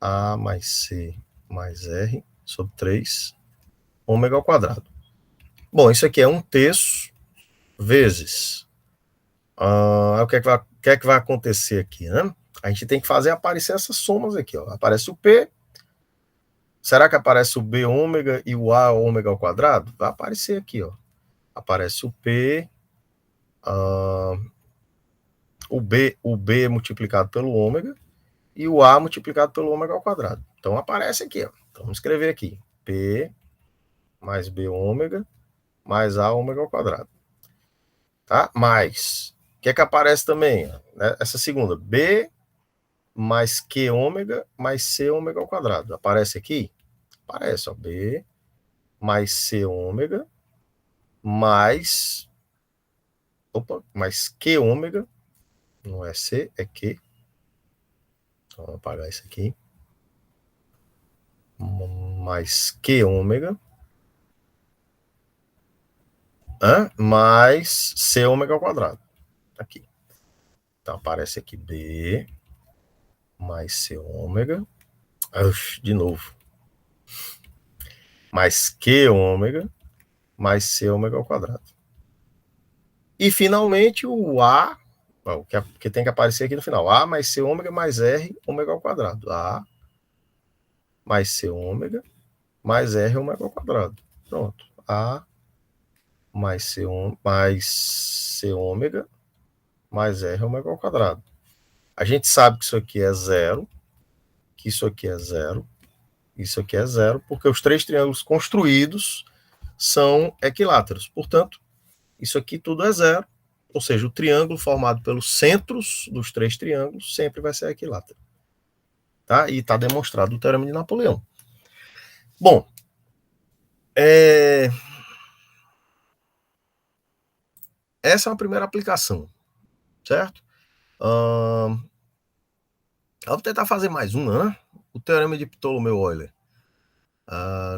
A mais C mais R sobre 3, ômega ao quadrado. Bom, isso aqui é 1/3 vezes. O que é que vai acontecer aqui, né? A gente tem que fazer aparecer essas somas aqui, ó. Aparece o P. Será que aparece o B ômega e o A ômega ao quadrado? Vai aparecer aqui, ó. Aparece o P, o B multiplicado pelo ômega e o A multiplicado pelo ômega ao quadrado. Então aparece aqui, ó. Então vamos escrever aqui. P mais B ômega mais A ômega ao quadrado. Tá? Mais. O que é que aparece também? Essa segunda. B mais Q ômega mais C ômega ao quadrado. Aparece aqui? Aparece, ó. B mais C ômega mais. Opa, mais Q ômega. Não é C, é Q. Então, vamos apagar isso aqui. Mais Q ômega. Mais C ômega ao quadrado. Aqui. Então aparece aqui B mais C ômega. De novo. Mais Q ômega mais C ômega ao quadrado. E finalmente o A, que tem que aparecer aqui no final. A mais C ômega mais R ômega ao quadrado. A mais C ômega mais R ômega ao quadrado. Pronto. A mais C ômega mais R ômega ao quadrado. A gente sabe que isso aqui é zero, que isso aqui é zero, isso aqui é zero, porque os três triângulos construídos são equiláteros. Portanto, isso aqui tudo é zero, ou seja, o triângulo formado pelos centros dos três triângulos sempre vai ser equilátero. Tá? E está demonstrado o Teorema de Napoleão. Bom, essa é uma primeira aplicação. certo? Vou tentar fazer mais uma, né? O teorema de Ptolomeu-Euler.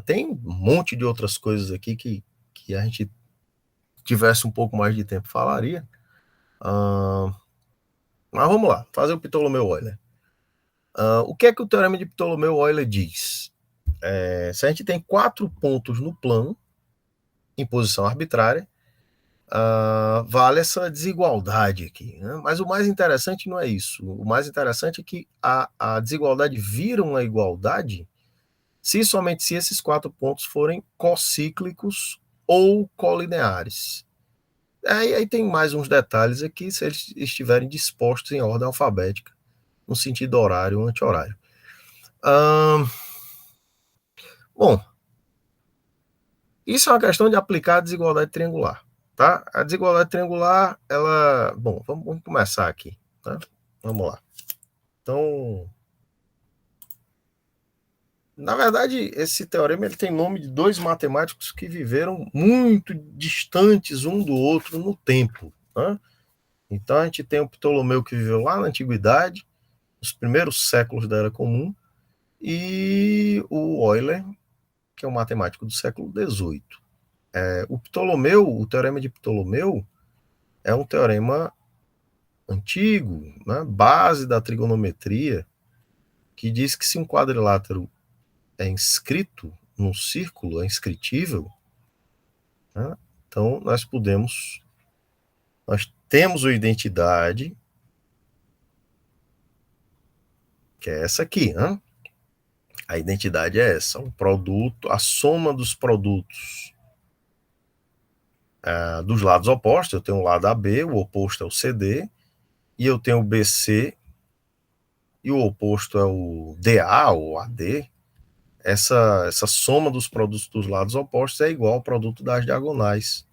Tem um monte de outras coisas aqui que a gente tivesse um pouco mais de tempo falaria. Mas vamos lá, fazer o Ptolomeu-Euler. O que é que o teorema de Ptolomeu-Euler diz? Se a gente tem 4 pontos no plano, em posição arbitrária, vale essa desigualdade aqui. Né? Mas o mais interessante não é isso. O mais interessante é que a desigualdade vira uma igualdade somente se esses 4 pontos forem cocíclicos ou colineares. Aí tem mais uns detalhes aqui, se eles estiverem dispostos em ordem alfabética, no sentido horário ou anti-horário. Bom, isso é uma questão de aplicar a desigualdade triangular. Tá? A desigualdade triangular, ela... Bom, vamos começar aqui. Tá? Vamos lá. Então, na verdade, esse teorema ele tem nome de 2 matemáticos que viveram muito distantes um do outro no tempo. Tá? Então, a gente tem o Ptolomeu, que viveu lá na Antiguidade, nos primeiros séculos da Era Comum, e o Euler, que é um matemático do século XVIII. O Ptolomeu, o teorema de Ptolomeu, é um teorema antigo, né, base da trigonometria, que diz que se um quadrilátero é inscrito num círculo, é inscritível, né, então nós temos uma identidade, que é essa aqui, né? A identidade é essa, um produto, a soma dos produtos dos lados opostos. Eu tenho o lado AB, o oposto é o CD, e eu tenho o BC, e o oposto é o DA ou AD. Essa soma dos produtos dos lados opostos é igual ao produto das diagonais,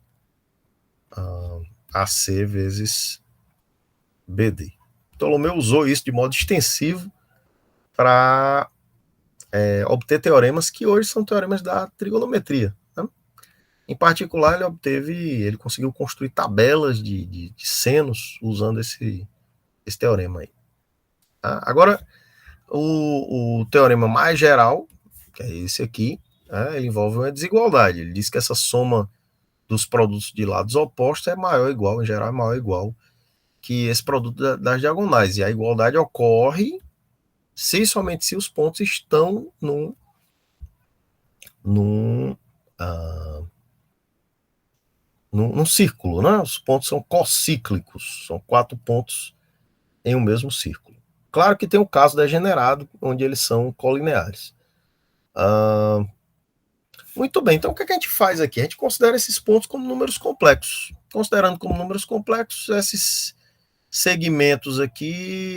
AC vezes BD. Ptolomeu usou isso de modo extensivo para obter teoremas que hoje são teoremas da trigonometria. Né? Em particular, ele conseguiu construir tabelas de senos usando esse teorema aí. Tá? Agora, o teorema mais geral, que é esse aqui, ele envolve uma desigualdade. Ele diz que essa soma dos produtos de lados opostos é maior ou igual, em geral é maior ou igual que esse produto das diagonais. E a igualdade ocorre somente se os pontos estão num, num círculo, né? Os pontos são cocíclicos, são 4 pontos em um mesmo círculo. Claro que tem o caso degenerado, onde eles são colineares. Muito bem, então o que a gente faz aqui? A gente considera esses pontos como números complexos. Considerando como números complexos, esses segmentos aqui,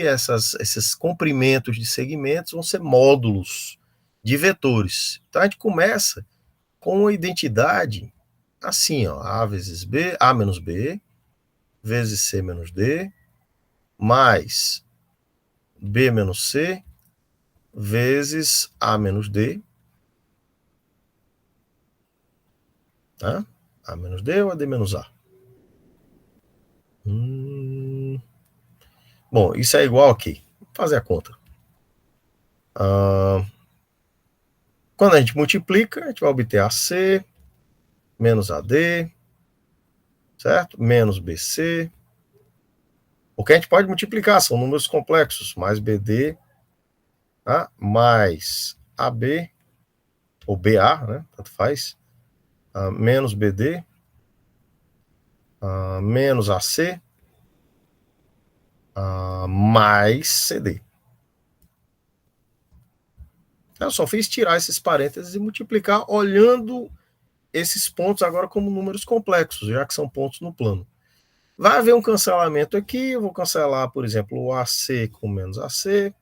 esses comprimentos de segmentos vão ser módulos de vetores. Então a gente começa com uma identidade assim, ó, A vezes B, A menos B, vezes C menos D, mais B menos C, vezes A menos D, tá? A menos D ou A D menos A? Bom, isso é igual aqui. Vamos fazer a conta. Quando a gente multiplica, a gente vai obter AC menos AD, certo? Menos BC. Porque a gente pode multiplicar, são números complexos, mais BD, tá? Mais AB, ou BA, né? Tanto faz, menos BD, menos AC, mais CD. Eu só fiz tirar esses parênteses e multiplicar olhando esses pontos agora como números complexos, já que são pontos no plano. Vai haver um cancelamento aqui, eu vou cancelar, por exemplo, o AC com menos AC,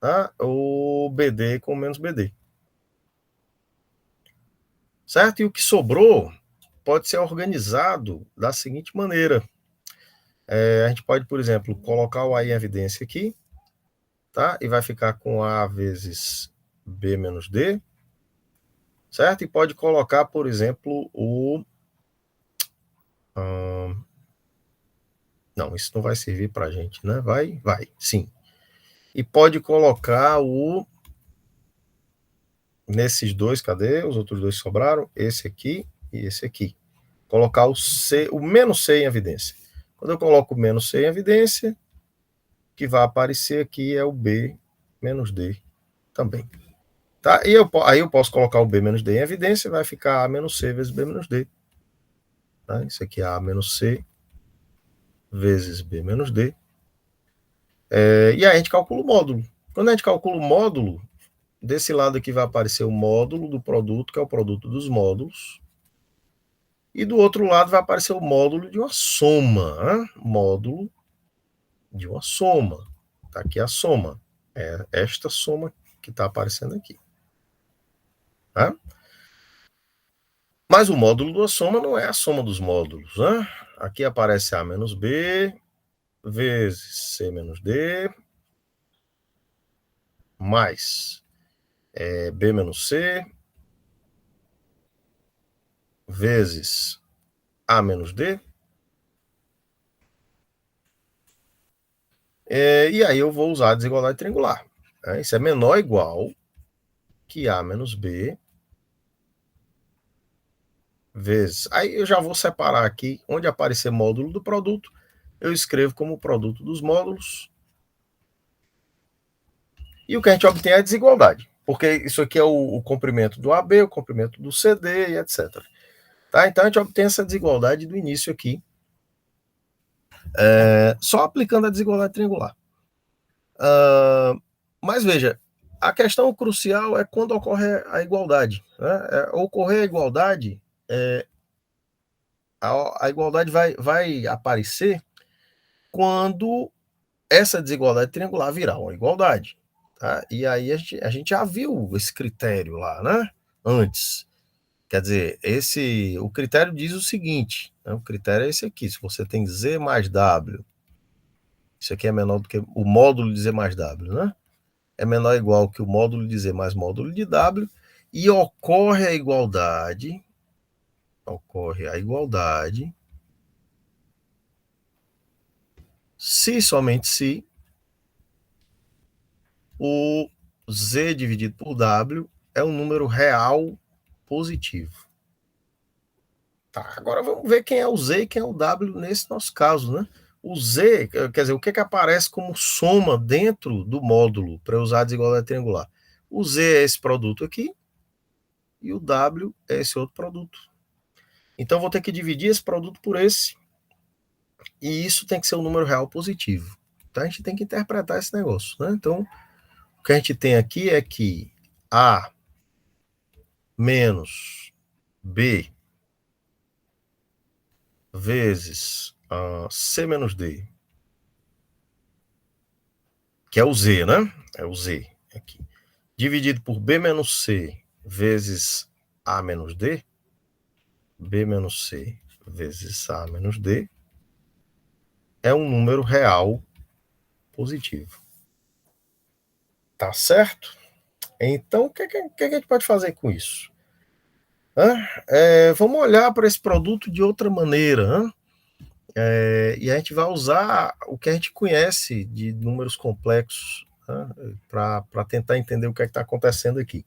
tá? O BD com menos BD. Certo? E o que sobrou pode ser organizado da seguinte maneira. A gente pode, por exemplo, colocar o A em evidência aqui, tá? E vai ficar com A vezes B menos D, certo? E pode colocar, por exemplo, não, Não, isso não vai servir para a gente, né? Vai, sim. E pode colocar nesses dois, cadê? Os outros dois sobraram, esse aqui e esse aqui. Colocar o menos C em evidência. Quando eu coloco o menos C em evidência, o que vai aparecer aqui é o B menos D também. Tá? E aí eu posso colocar o B menos D em evidência, vai ficar A menos C vezes B menos D. Tá? Isso aqui é A menos C vezes B menos D. E aí a gente calcula o módulo. Quando a gente calcula o módulo, desse lado aqui vai aparecer o módulo do produto, que é o produto dos módulos. E do outro lado vai aparecer o módulo de uma soma. Né? Módulo de uma soma. Está aqui a soma. É esta soma que está aparecendo aqui. Tá? Mas o módulo da soma não é a soma dos módulos. Né? Aqui aparece A menos B vezes C menos D mais B menos C vezes A menos D. E aí eu vou usar a desigualdade triangular. Né? Isso é menor ou igual que A menos B vezes. Aí eu já vou separar aqui, onde aparecer módulo do produto, eu escrevo como produto dos módulos. E o que a gente obtém é a desigualdade, porque isso aqui é o comprimento do AB, o comprimento do CD e etc. Tá? Então a gente obtém essa desigualdade do início aqui, só aplicando a desigualdade triangular. Mas veja, a questão crucial é quando ocorre a igualdade. Né? Ocorrer a igualdade, a igualdade vai aparecer quando essa desigualdade triangular virar uma igualdade. Tá? E aí a gente já viu esse critério lá, né? Antes. Quer dizer, o critério diz o seguinte, né? O critério é esse aqui, se você tem Z mais W, isso aqui é menor do que o módulo de Z mais W, né? É menor ou igual que o módulo de Z mais módulo de W, e ocorre a igualdade, se somente se o Z dividido por W é um número real positivo. Tá, agora vamos ver quem é o Z e quem é o W nesse nosso caso, né? O Z, quer dizer, o que aparece como soma dentro do módulo para usar a desigualdade triangular? O Z é esse produto aqui e o W é esse outro produto. Então vou ter que dividir esse produto por esse, e isso tem que ser um número real positivo. Então a gente tem que interpretar esse negócio, né? Então o que a gente tem aqui é que A menos B vezes C menos D, que é o Z, né? É o Z aqui. Dividido por B menos C vezes A menos D, B menos C vezes A menos D, é um número real positivo. Tá certo? Então, o que a gente pode fazer com isso? Vamos olhar para esse produto de outra maneira. E a gente vai usar o que a gente conhece de números complexos para tentar entender o que está acontecendo aqui.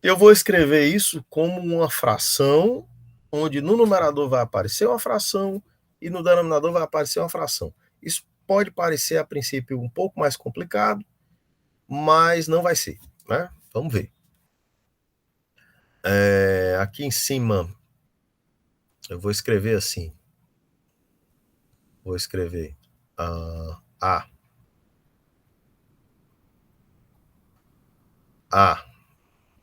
Eu vou escrever isso como uma fração, onde no numerador vai aparecer uma fração e no denominador vai aparecer uma fração. Isso pode parecer, a princípio, um pouco mais complicado, mas não vai ser. Né? Vamos ver. Aqui em cima, eu vou escrever assim. Vou escrever A.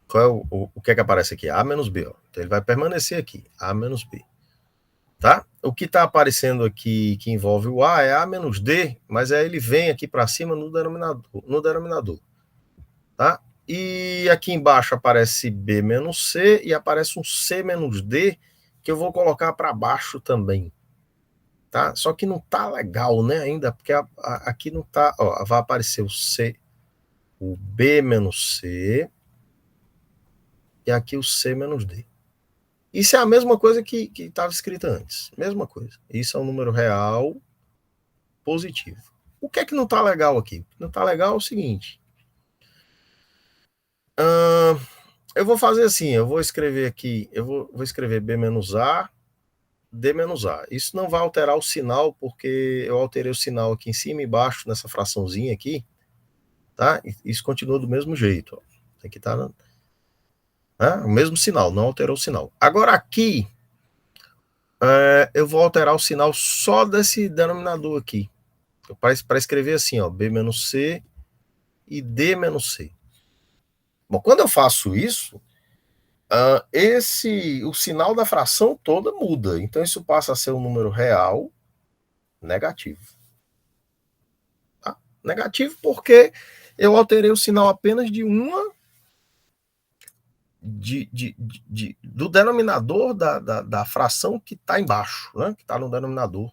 Qual é o que é que aparece aqui? A menos B. Ó. Então ele vai permanecer aqui. A menos B. Tá? O que está aparecendo aqui que envolve o A é A menos D, mas aí ele vem aqui para cima no denominador. Tá? E aqui embaixo aparece B menos C e aparece um C menos D que eu vou colocar para baixo também. Tá? Só que não tá legal, né, ainda, porque aqui não tá, ó, vai aparecer o C, o B menos C e aqui o C menos D. Isso é a mesma coisa que estava escrita antes. Mesma coisa. Isso é um número real positivo. O que é que não está legal aqui? O que não está legal é o seguinte. Eu vou fazer assim, eu vou escrever aqui, eu vou escrever B menos A, D menos A. Isso não vai alterar o sinal, porque eu alterei o sinal aqui em cima e embaixo, nessa fraçãozinha aqui, tá? Isso continua do mesmo jeito. Ó. Aqui tá o mesmo sinal, não alterou o sinal. Agora aqui, eu vou alterar o sinal só desse denominador aqui. Para escrever assim, ó, B menos C e D menos C. Bom, quando eu faço isso, o sinal da fração toda muda. Então isso passa a ser um número real negativo. Tá? Negativo porque eu alterei o sinal apenas de uma do denominador da fração que está embaixo, né? Que está no denominador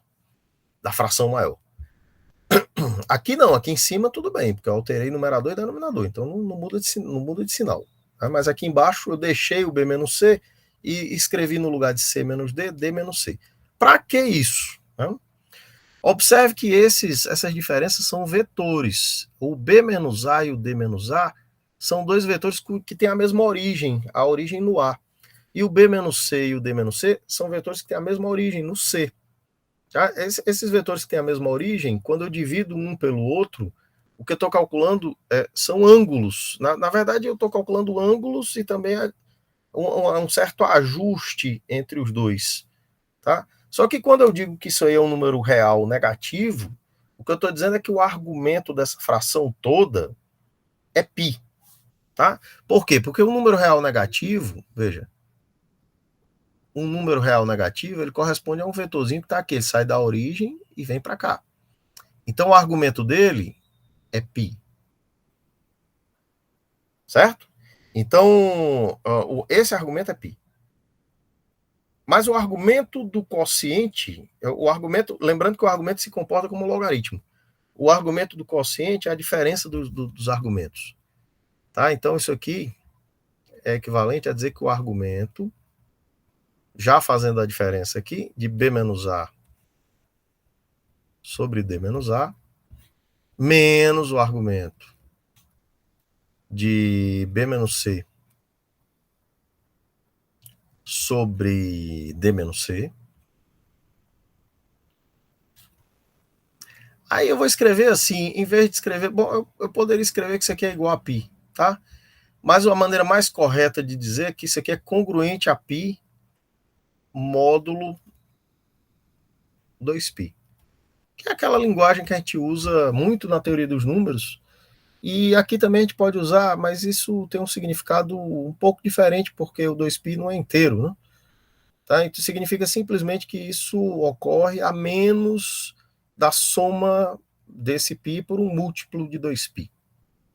da fração maior. Aqui não, aqui em cima tudo bem, porque eu alterei numerador e denominador, então não muda de sinal. Tá? Mas aqui embaixo eu deixei o B menos C e escrevi no lugar de C menos D, D menos C. Para que isso? Né? Observe que essas diferenças são vetores. O B menos A e o D menos A são dois vetores que têm a mesma origem, a origem no A. E o B menos C e o D menos C são vetores que têm a mesma origem no C. Tá? Esses vetores que têm a mesma origem, quando eu divido um pelo outro, o que eu estou calculando são ângulos. Na verdade, eu estou calculando ângulos e também um certo ajuste entre os dois. Tá? Só que quando eu digo que isso aí é um número real negativo, o que eu estou dizendo é que o argumento dessa fração toda é π. Tá? Por quê? Porque o número real negativo, veja, um número real negativo, ele corresponde a um vetorzinho que está aqui, ele sai da origem e vem para cá. Então o argumento dele é π. Certo? Então, esse argumento é π. Mas o argumento do quociente, lembrando que o argumento se comporta como logaritmo. O argumento do quociente é a diferença dos argumentos. Tá? Então isso aqui é equivalente a dizer que o argumento, já fazendo a diferença aqui, de B menos A sobre D menos A, menos o argumento de B menos C sobre D menos C. Aí eu vou escrever assim, em vez de escrever, bom, eu poderia escrever que isso aqui é igual a π, tá? Mas a maneira mais correta de dizer é que isso aqui é congruente a π módulo 2π. Que é aquela linguagem que a gente usa muito na teoria dos números, e aqui também a gente pode usar, mas isso tem um significado um pouco diferente, porque o 2π não é inteiro, né? Tá? Então significa simplesmente que isso ocorre a menos da soma desse π por um múltiplo de 2π.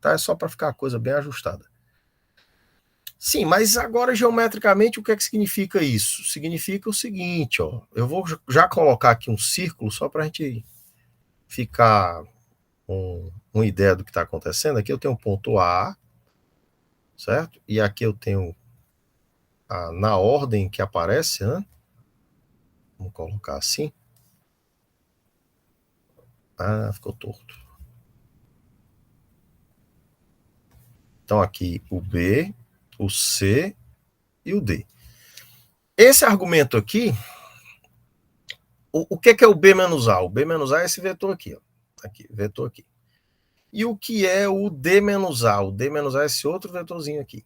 Tá? É só para ficar a coisa bem ajustada. Sim, mas agora geometricamente o que é que significa isso? Significa o seguinte, ó, eu vou já colocar aqui um círculo só para a gente ficar com uma ideia do que está acontecendo. Aqui eu tenho um ponto A, certo? E aqui eu tenho na ordem que aparece, né? Vamos colocar assim. Ficou torto. Então aqui o B, o C e o D. Esse argumento aqui, o que é o B menos A? O B menos A é esse vetor aqui, ó. Aqui, vetor aqui. E o que é o D menos A? O D menos A é esse outro vetorzinho aqui.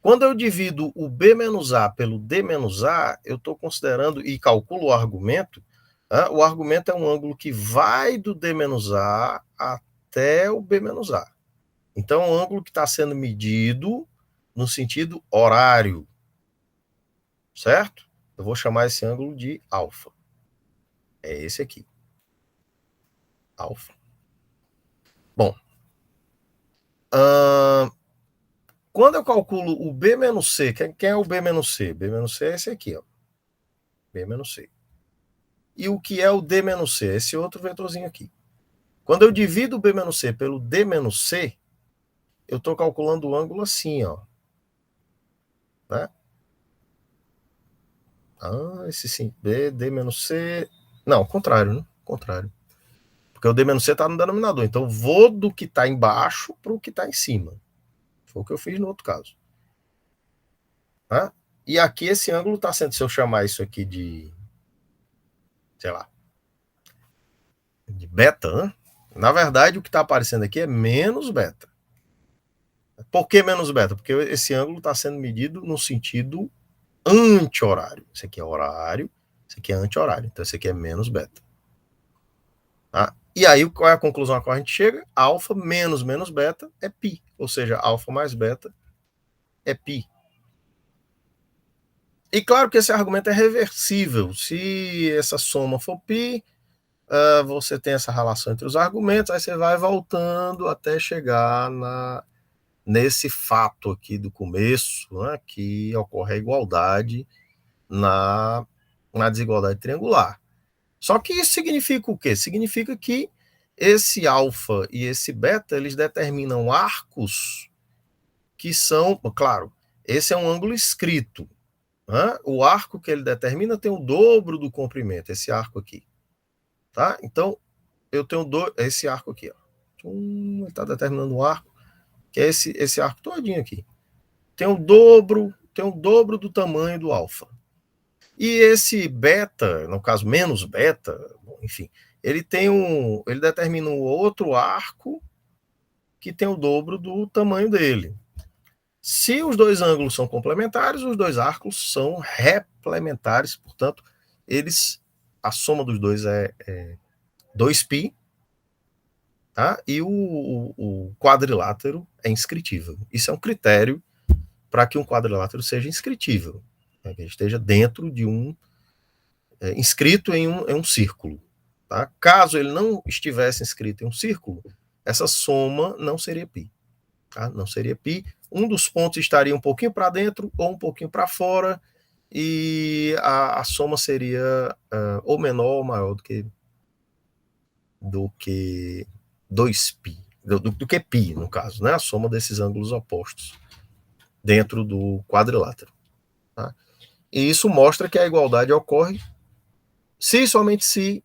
Quando eu divido o B menos A pelo D menos A, eu estou considerando e calculo o argumento. O argumento é um ângulo que vai do D menos A até o B menos A. Então, é um ângulo que está sendo medido no sentido horário. Certo? Eu vou chamar esse ângulo de alfa. É esse aqui. Alfa. Bom. Quando eu calculo o B menos C, quem é o B menos C? B menos C é esse aqui, ó. B menos C. E o que é o D menos C? Esse outro vetorzinho aqui. Quando eu divido o B menos C pelo D menos C, eu estou calculando o ângulo assim, ó. Né? Esse sim, B, D menos C. Não, contrário, né? Contrário. Porque o D menos C está no denominador. Então, vou do que está embaixo para o que está em cima. Foi o que eu fiz no outro caso. Tá? E aqui esse ângulo está sendo, se eu chamar isso aqui de, sei lá, de beta, né? Na verdade, o que está aparecendo aqui é menos beta. Por que menos beta? Porque esse ângulo está sendo medido no sentido anti-horário. Esse aqui é horário, esse aqui é anti-horário. Então, esse aqui é menos beta. Tá? E aí, qual é a conclusão a qual a gente chega? Alfa menos menos beta é π. Ou seja, alfa mais beta é π. E claro que esse argumento é reversível. Se essa soma for π, você tem essa relação entre os argumentos, aí você vai voltando até chegar nesse fato aqui do começo, né, que ocorre a igualdade na desigualdade triangular. Só que isso significa o quê? Significa que esse alfa e esse beta, eles determinam arcos que são, claro, esse é um ângulo escrito. Né? O arco que ele determina tem o dobro do comprimento, esse arco aqui. Tá? Então, eu tenho esse arco aqui. Ó. Ele está determinando um arco, que é esse arco todinho aqui. Tem o dobro do tamanho do alfa. E esse beta, no caso menos beta, enfim, ele determina um outro arco que tem o dobro do tamanho dele. Se os dois ângulos são complementares, os dois arcos são replementares, portanto, a soma dos dois é 2π, tá? E o quadrilátero é inscritível. Isso é um critério para que um quadrilátero seja inscritível, né? Que ele esteja dentro de inscrito em um círculo. Tá? Caso ele não estivesse inscrito em um círculo, essa soma não seria π. Tá? Não seria π. Um dos pontos estaria um pouquinho para dentro ou um pouquinho para fora, e a soma seria ou menor ou maior do que 2π, do que π, no caso, né? A soma desses ângulos opostos dentro do quadrilátero. Tá? E isso mostra que a igualdade ocorre se somente se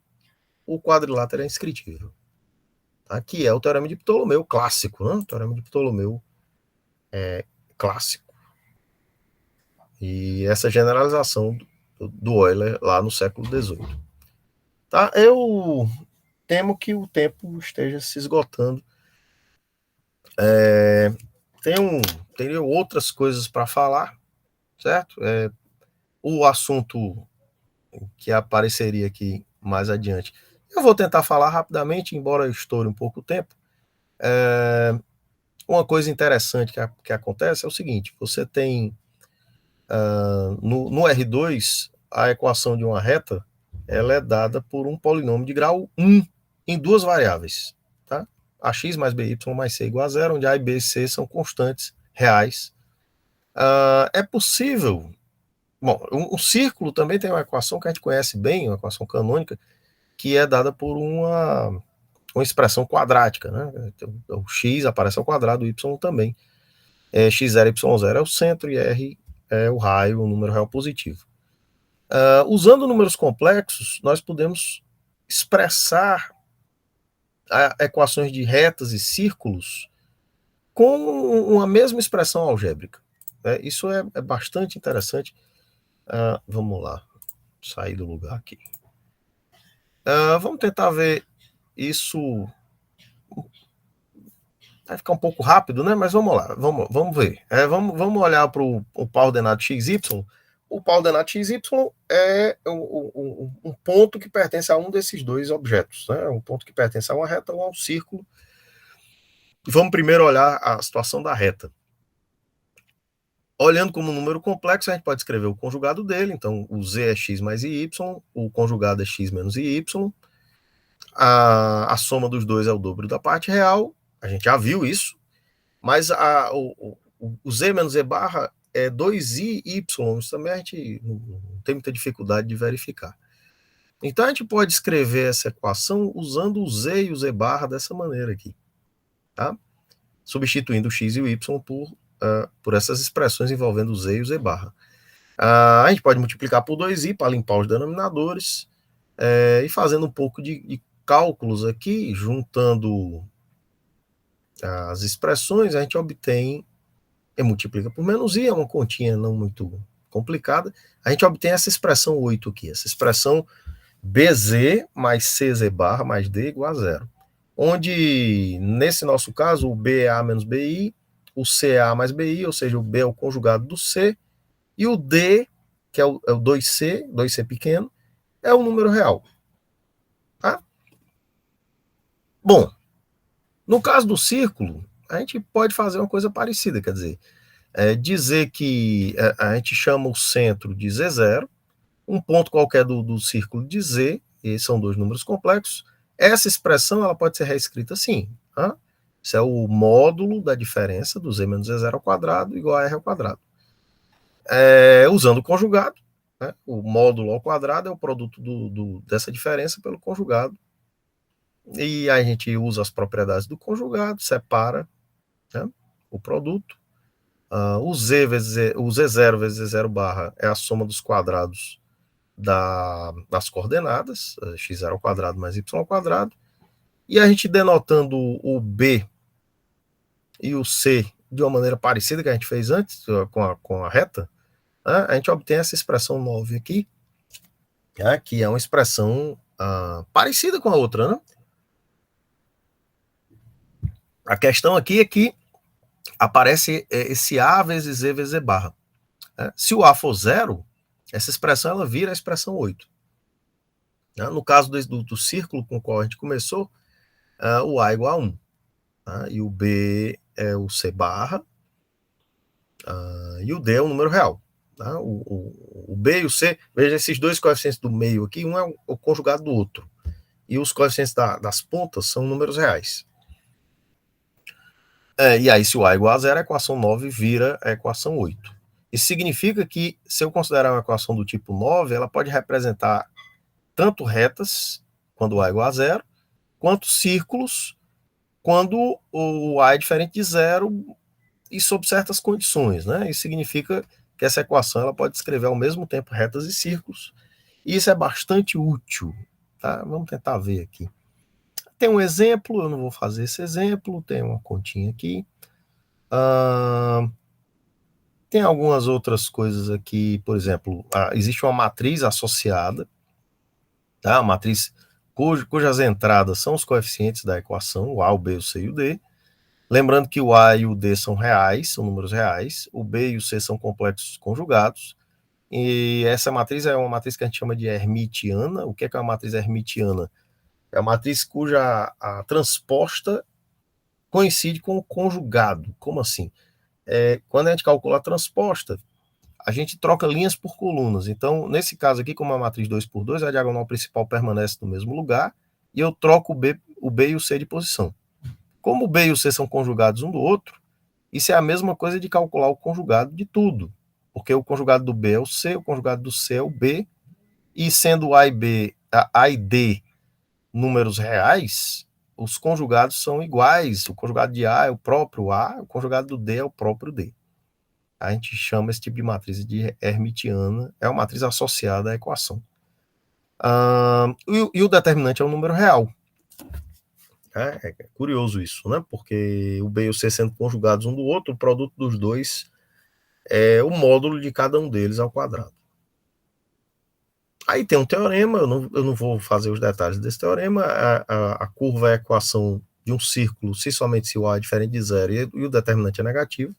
o quadrilátero é inscritível. Tá? Que é o teorema de Ptolomeu clássico. Né? O teorema de Ptolomeu é clássico. E essa generalização do Euler lá no século XVIII. Tá? Eu temo que o tempo esteja se esgotando. Tenho outras coisas para falar, certo? O assunto que apareceria aqui mais adiante. Eu vou tentar falar rapidamente, embora eu estoure um pouco o tempo. Uma coisa interessante que acontece é o seguinte: você tem no R2, a equação de uma reta ela é dada por um polinômio de grau 1 em duas variáveis. Tá? Ax mais by mais c igual a zero, onde a e b e c são constantes reais. É possível. Bom, um círculo também tem uma equação que a gente conhece bem, uma equação canônica, que é dada por uma expressão quadrática. Né? Então, o x aparece ao quadrado, o y também. X0 e y0 é o centro e r é o raio, o número real positivo. Usando números complexos, nós podemos expressar equações de retas e círculos com uma mesma expressão algébrica. Isso é bastante interessante. Vamos lá, sair do lugar aqui. Vamos tentar ver isso. Vai ficar um pouco rápido, né? Mas vamos lá, vamos ver. Vamos olhar para o par ordenado XY. O par ordenado XY é um ponto que pertence a um desses dois objetos, né? Um ponto que pertence a uma reta ou a um círculo. Vamos primeiro olhar a situação da reta. Olhando como um número complexo, a gente pode escrever o conjugado dele. Então, o z é x mais y, o conjugado é x menos y. A soma dos dois é o dobro da parte real. A gente já viu isso. Mas o z menos z barra é 2i y. Isso também a gente não tem muita dificuldade de verificar. Então, a gente pode escrever essa equação usando o z e o z barra dessa maneira aqui. Tá? Substituindo o x e o y por essas expressões envolvendo o z e o z barra. A gente pode multiplicar por 2i para limpar os denominadores, e fazendo um pouco de cálculos aqui, juntando as expressões, a gente obtém, e multiplica por menos i, é uma continha não muito complicada, a gente obtém essa expressão 8 aqui, essa expressão bz mais cz barra mais d igual a zero, onde, nesse nosso caso, o b é a menos bi, o c é a mais bi, ou seja, o b é o conjugado do c, e o d, que é o 2c pequeno, é o número real. Tá? Bom, no caso do círculo, a gente pode fazer uma coisa parecida, quer dizer que a gente chama o centro de Z0, um ponto qualquer do círculo de Z, e são dois números complexos. Essa expressão ela pode ser reescrita assim. Tá? Isso é o módulo da diferença do Z menos Z0 ao quadrado igual a R ao quadrado. Usando o conjugado, né? O módulo ao quadrado é o produto dessa diferença pelo conjugado. E aí a gente usa as propriedades do conjugado, separa, né, o produto. O Z0 vezes Z0 barra é a soma dos quadrados das coordenadas, x0 ao quadrado mais y ao quadrado. E a gente denotando o B e o C de uma maneira parecida que a gente fez antes, com a reta, né, a gente obtém essa expressão 9 aqui, né, que é uma expressão parecida com a outra, né? A questão aqui é que aparece esse A vezes Z vezes Z barra. Se o A for zero, essa expressão ela vira a expressão 8. No caso do círculo com o qual a gente começou, o A é igual a 1. E o B é o C barra, e o D é o número real. O B e o C, veja esses dois coeficientes do meio aqui, um é o conjugado do outro. E os coeficientes das pontas são números reais. E aí, se o A é igual a zero, a equação 9 vira a equação 8. Isso significa que, se eu considerar uma equação do tipo 9, ela pode representar tanto retas, quando o A é igual a zero, quanto círculos, quando o A é diferente de zero e sob certas condições. Né? Isso significa que essa equação ela pode descrever ao mesmo tempo retas e círculos. E isso é bastante útil. Tá? Vamos tentar ver aqui. Tem um exemplo, eu não vou fazer esse exemplo, tem uma continha aqui. Tem algumas outras coisas aqui, por exemplo, existe uma matriz associada, tá? Uma matriz cujas entradas são os coeficientes da equação, o A, o B, o C e o D. Lembrando que o A e o D são reais, são números reais, o B e o C são complexos conjugados, e essa matriz é uma matriz que a gente chama de hermitiana. O que é uma matriz hermitiana? É a matriz cuja a transposta coincide com o conjugado. Como assim? Quando a gente calcula a transposta, a gente troca linhas por colunas. Então, nesse caso aqui, como a matriz 2 por 2, a diagonal principal permanece no mesmo lugar, e eu troco o B e o C de posição. Como o B e o C são conjugados um do outro, isso é a mesma coisa de calcular o conjugado de tudo, porque o conjugado do B é o C, o conjugado do C é o B, e sendo A e D números reais, os conjugados são iguais. O conjugado de A é o próprio A, o conjugado do D é o próprio D. A gente chama esse tipo de matriz de hermitiana, é uma matriz associada à equação. E o determinante é um número real. É curioso isso, né? Porque o B e o C sendo conjugados um do outro, o produto dos dois é o módulo de cada um deles ao quadrado. Aí tem um teorema, eu não vou fazer os detalhes desse teorema. A curva é a equação de um círculo somente se o A é diferente de zero e o determinante é negativo,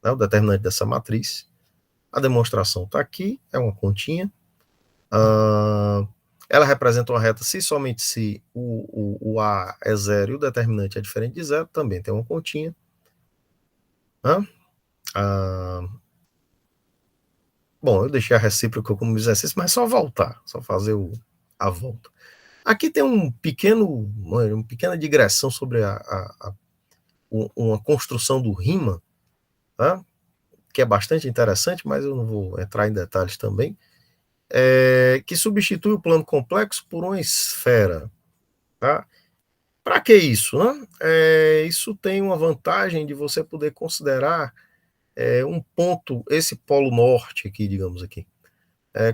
né? O determinante dessa matriz. A demonstração está aqui, é uma continha. Ela representa uma reta somente se o A é zero e o determinante é diferente de zero, também tem uma continha. Bom, eu deixei a recíproca como exercício, mas só voltar, só fazer a volta. Aqui tem uma pequena digressão sobre uma construção do Riemann, tá? Que é bastante interessante, mas eu não vou entrar em detalhes também, que substitui o plano complexo por uma esfera. Tá? Para que isso? Né? Isso tem uma vantagem de você poder considerar um ponto, esse polo norte aqui, digamos aqui,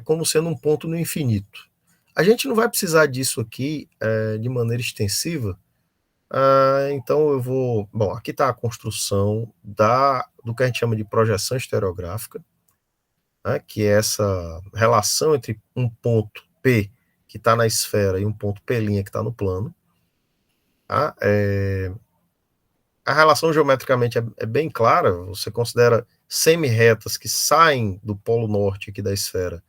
como sendo um ponto no infinito. A gente não vai precisar disso aqui de maneira extensiva, então eu vou... Bom, aqui está a construção do que a gente chama de projeção estereográfica, né, que é essa relação entre um ponto P que está na esfera e um ponto P' que está no plano. Tá? A relação geometricamente é bem clara, você considera semi-retas que saem do polo norte aqui da esfera,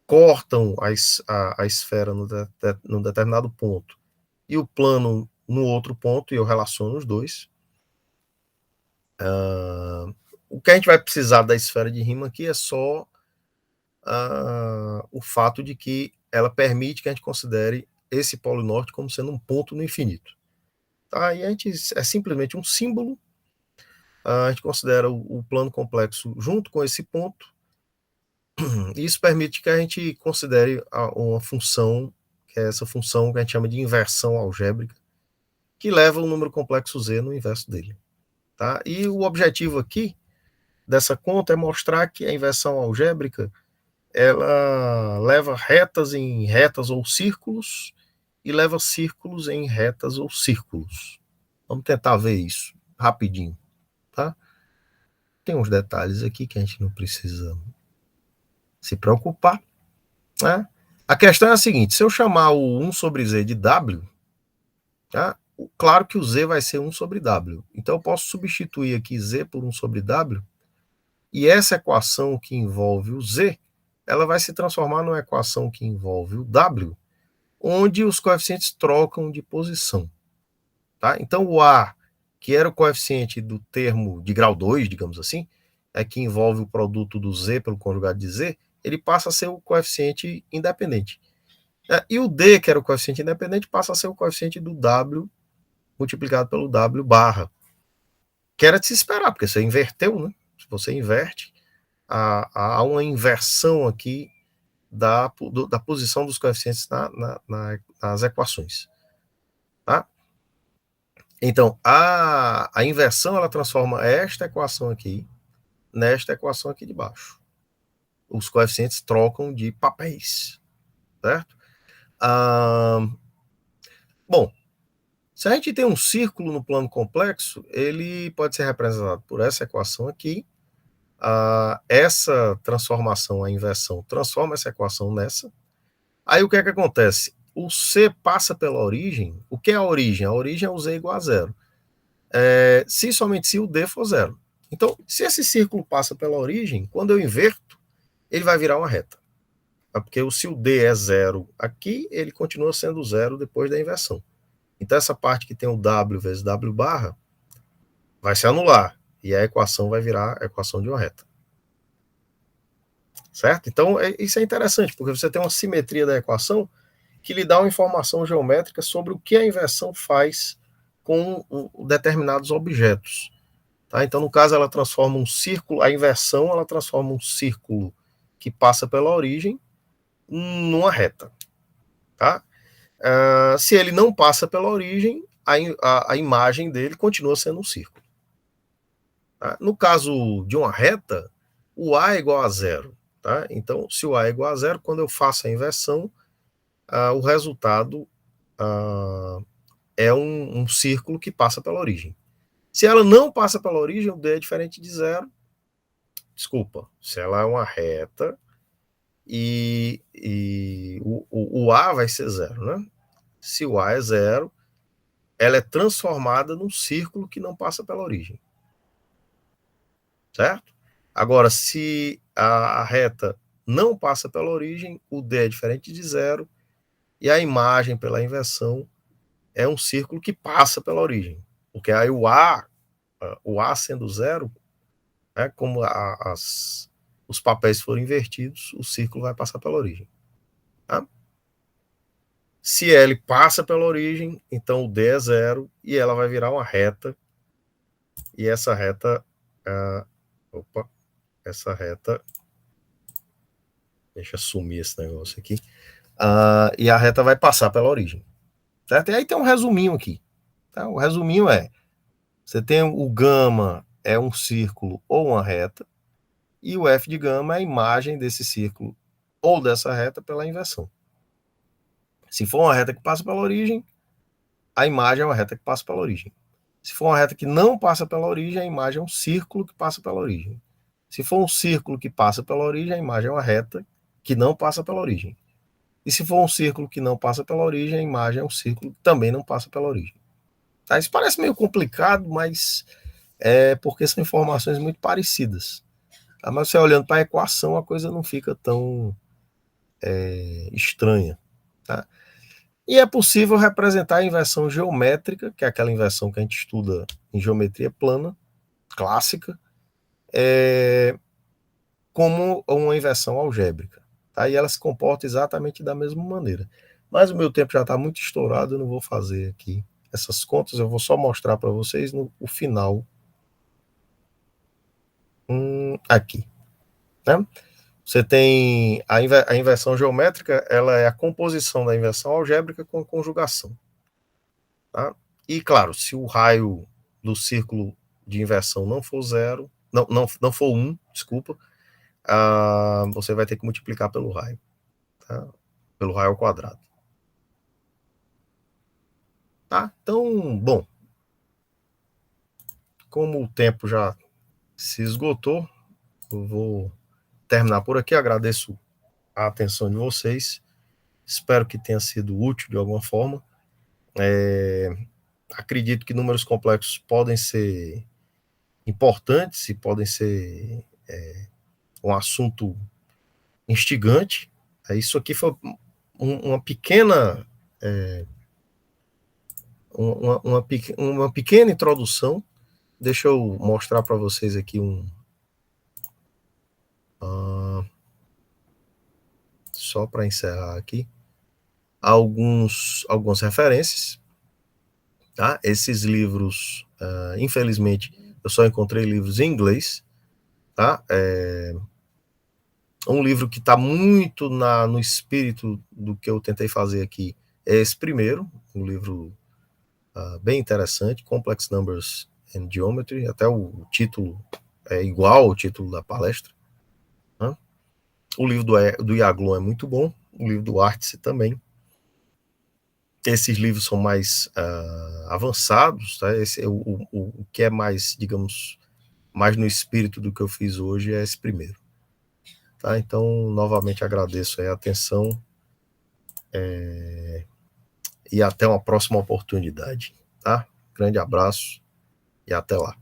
cortam a esfera num determinado ponto, e o plano no outro ponto, e eu relaciono os dois. O que a gente vai precisar da esfera de Riemann aqui é só o fato de que ela permite que a gente considere esse polo norte como sendo um ponto no infinito. Tá? E a gente é simplesmente um símbolo, a gente considera o plano complexo junto com esse ponto, e isso permite que a gente considere uma função, que é essa função que a gente chama de inversão algébrica, que leva o número complexo z no inverso dele. Tá? E o objetivo aqui dessa conta é mostrar que a inversão algébrica ela leva retas em retas ou círculos e leva círculos em retas ou círculos. Vamos tentar ver isso rapidinho, tá? Tem uns detalhes aqui que a gente não precisa se preocupar, né? A questão é a seguinte: se eu chamar o 1 sobre z de w, tá? Claro que o z vai ser 1 sobre w. Então eu posso substituir aqui z por 1 sobre w, e essa equação que envolve o z, ela vai se transformar numa equação que envolve o w, onde os coeficientes trocam de posição. Tá? Então o a, que era o coeficiente do termo de grau 2, digamos assim, que envolve o produto do z pelo conjugado de z, ele passa a ser o coeficiente independente. E o d, que era o coeficiente independente, passa a ser o coeficiente do w multiplicado pelo w barra. Que era de se esperar, porque você inverteu, né? Se você inverte, há uma inversão aqui da posição dos coeficientes nas equações. Tá? Então, a inversão, ela transforma esta equação aqui nesta equação aqui de baixo. Os coeficientes trocam de papéis, certo? Bom, se a gente tem um círculo no plano complexo, ele pode ser representado por essa equação aqui. Essa transformação, a inversão, transforma essa equação nessa. Aí o que é que acontece? O C passa pela origem. O que é a origem? A origem é o Z igual a zero. Se somente se o D for zero. Então, se esse círculo passa pela origem, quando eu inverto, ele vai virar uma reta. Porque se o D é zero aqui, ele continua sendo zero depois da inversão. Então, essa parte que tem o W vezes W barra vai se anular. E a equação vai virar a equação de uma reta. Certo? Então, isso é interessante, porque você tem uma simetria da equação que lhe dá uma informação geométrica sobre o que a inversão faz com determinados objetos. Tá? Então, no caso, ela transforma um círculo, a inversão, ela transforma um círculo que passa pela origem numa reta. Tá? Se ele não passa pela origem, a imagem dele continua sendo um círculo. Tá? No caso de uma reta, o A é igual a zero. Tá? Então, se o A é igual a zero, quando eu faço a inversão, o resultado é um círculo que passa pela origem. Se ela não passa pela origem, o D é diferente de zero. Desculpa, se ela é uma reta e o A vai ser zero, né? Se o A é zero, ela é transformada num círculo que não passa pela origem. Certo? Agora, se a reta não passa pela origem, o D é diferente de zero, e a imagem pela inversão é um círculo que passa pela origem. Porque aí o A sendo zero, como os papéis foram invertidos, o círculo vai passar pela origem. Tá? Se L passa pela origem, então o D é zero, e ela vai virar uma reta, e essa reta... deixa eu sumir esse negócio aqui. E a reta vai passar pela origem. Certo? E aí tem um resuminho aqui. Tá? O resuminho você tem o gama é um círculo ou uma reta, e o f de gama é a imagem desse círculo ou dessa reta pela inversão. Se for uma reta que passa pela origem, a imagem é uma reta que passa pela origem. Se for uma reta que não passa pela origem, a imagem é um círculo que passa pela origem. Se for um círculo que passa pela origem, a imagem é uma reta que não passa pela origem. E se for um círculo que não passa pela origem, a imagem é um círculo que também não passa pela origem. Tá? Isso parece meio complicado, mas é porque são informações muito parecidas. Tá? Mas você olhando para a equação, a coisa não fica tão estranha. Tá? E é possível representar a inversão geométrica, que é aquela inversão que a gente estuda em geometria plana, clássica, como uma inversão algébrica. Tá? E ela se comporta exatamente da mesma maneira. Mas o meu tempo já está muito estourado, eu não vou fazer aqui essas contas, eu vou só mostrar para vocês no final aqui. Né? Você tem a inversão geométrica, ela é a composição da inversão algébrica com conjugação. Tá? E, claro, se o raio do círculo de inversão não for zero, não for 1, desculpa, você vai ter que multiplicar pelo raio. Tá? Pelo raio ao quadrado. Tá? Então, bom, como o tempo já se esgotou, eu vou terminar por aqui. Agradeço a atenção de vocês. Espero que tenha sido útil de alguma forma. Acredito que números complexos podem ser importantes e podem ser um assunto instigante. Isso aqui foi uma pequena uma pequena introdução. Deixa eu mostrar para vocês aqui só para encerrar aqui algumas referências. Tá? Esses livros, infelizmente, eu só encontrei livros em inglês. Tá? Um livro que está muito no espírito do que eu tentei fazer aqui é esse primeiro, um livro bem interessante, Complex Numbers and Geometry, até o título é igual ao título da palestra. Né? O livro do Yaglon é muito bom, o livro do Artse também. Esses livros são mais avançados, tá? O que é mais, digamos, mais no espírito do que eu fiz hoje é esse primeiro. Tá? Então, novamente agradeço a atenção e até uma próxima oportunidade. Tá? Grande abraço e até lá.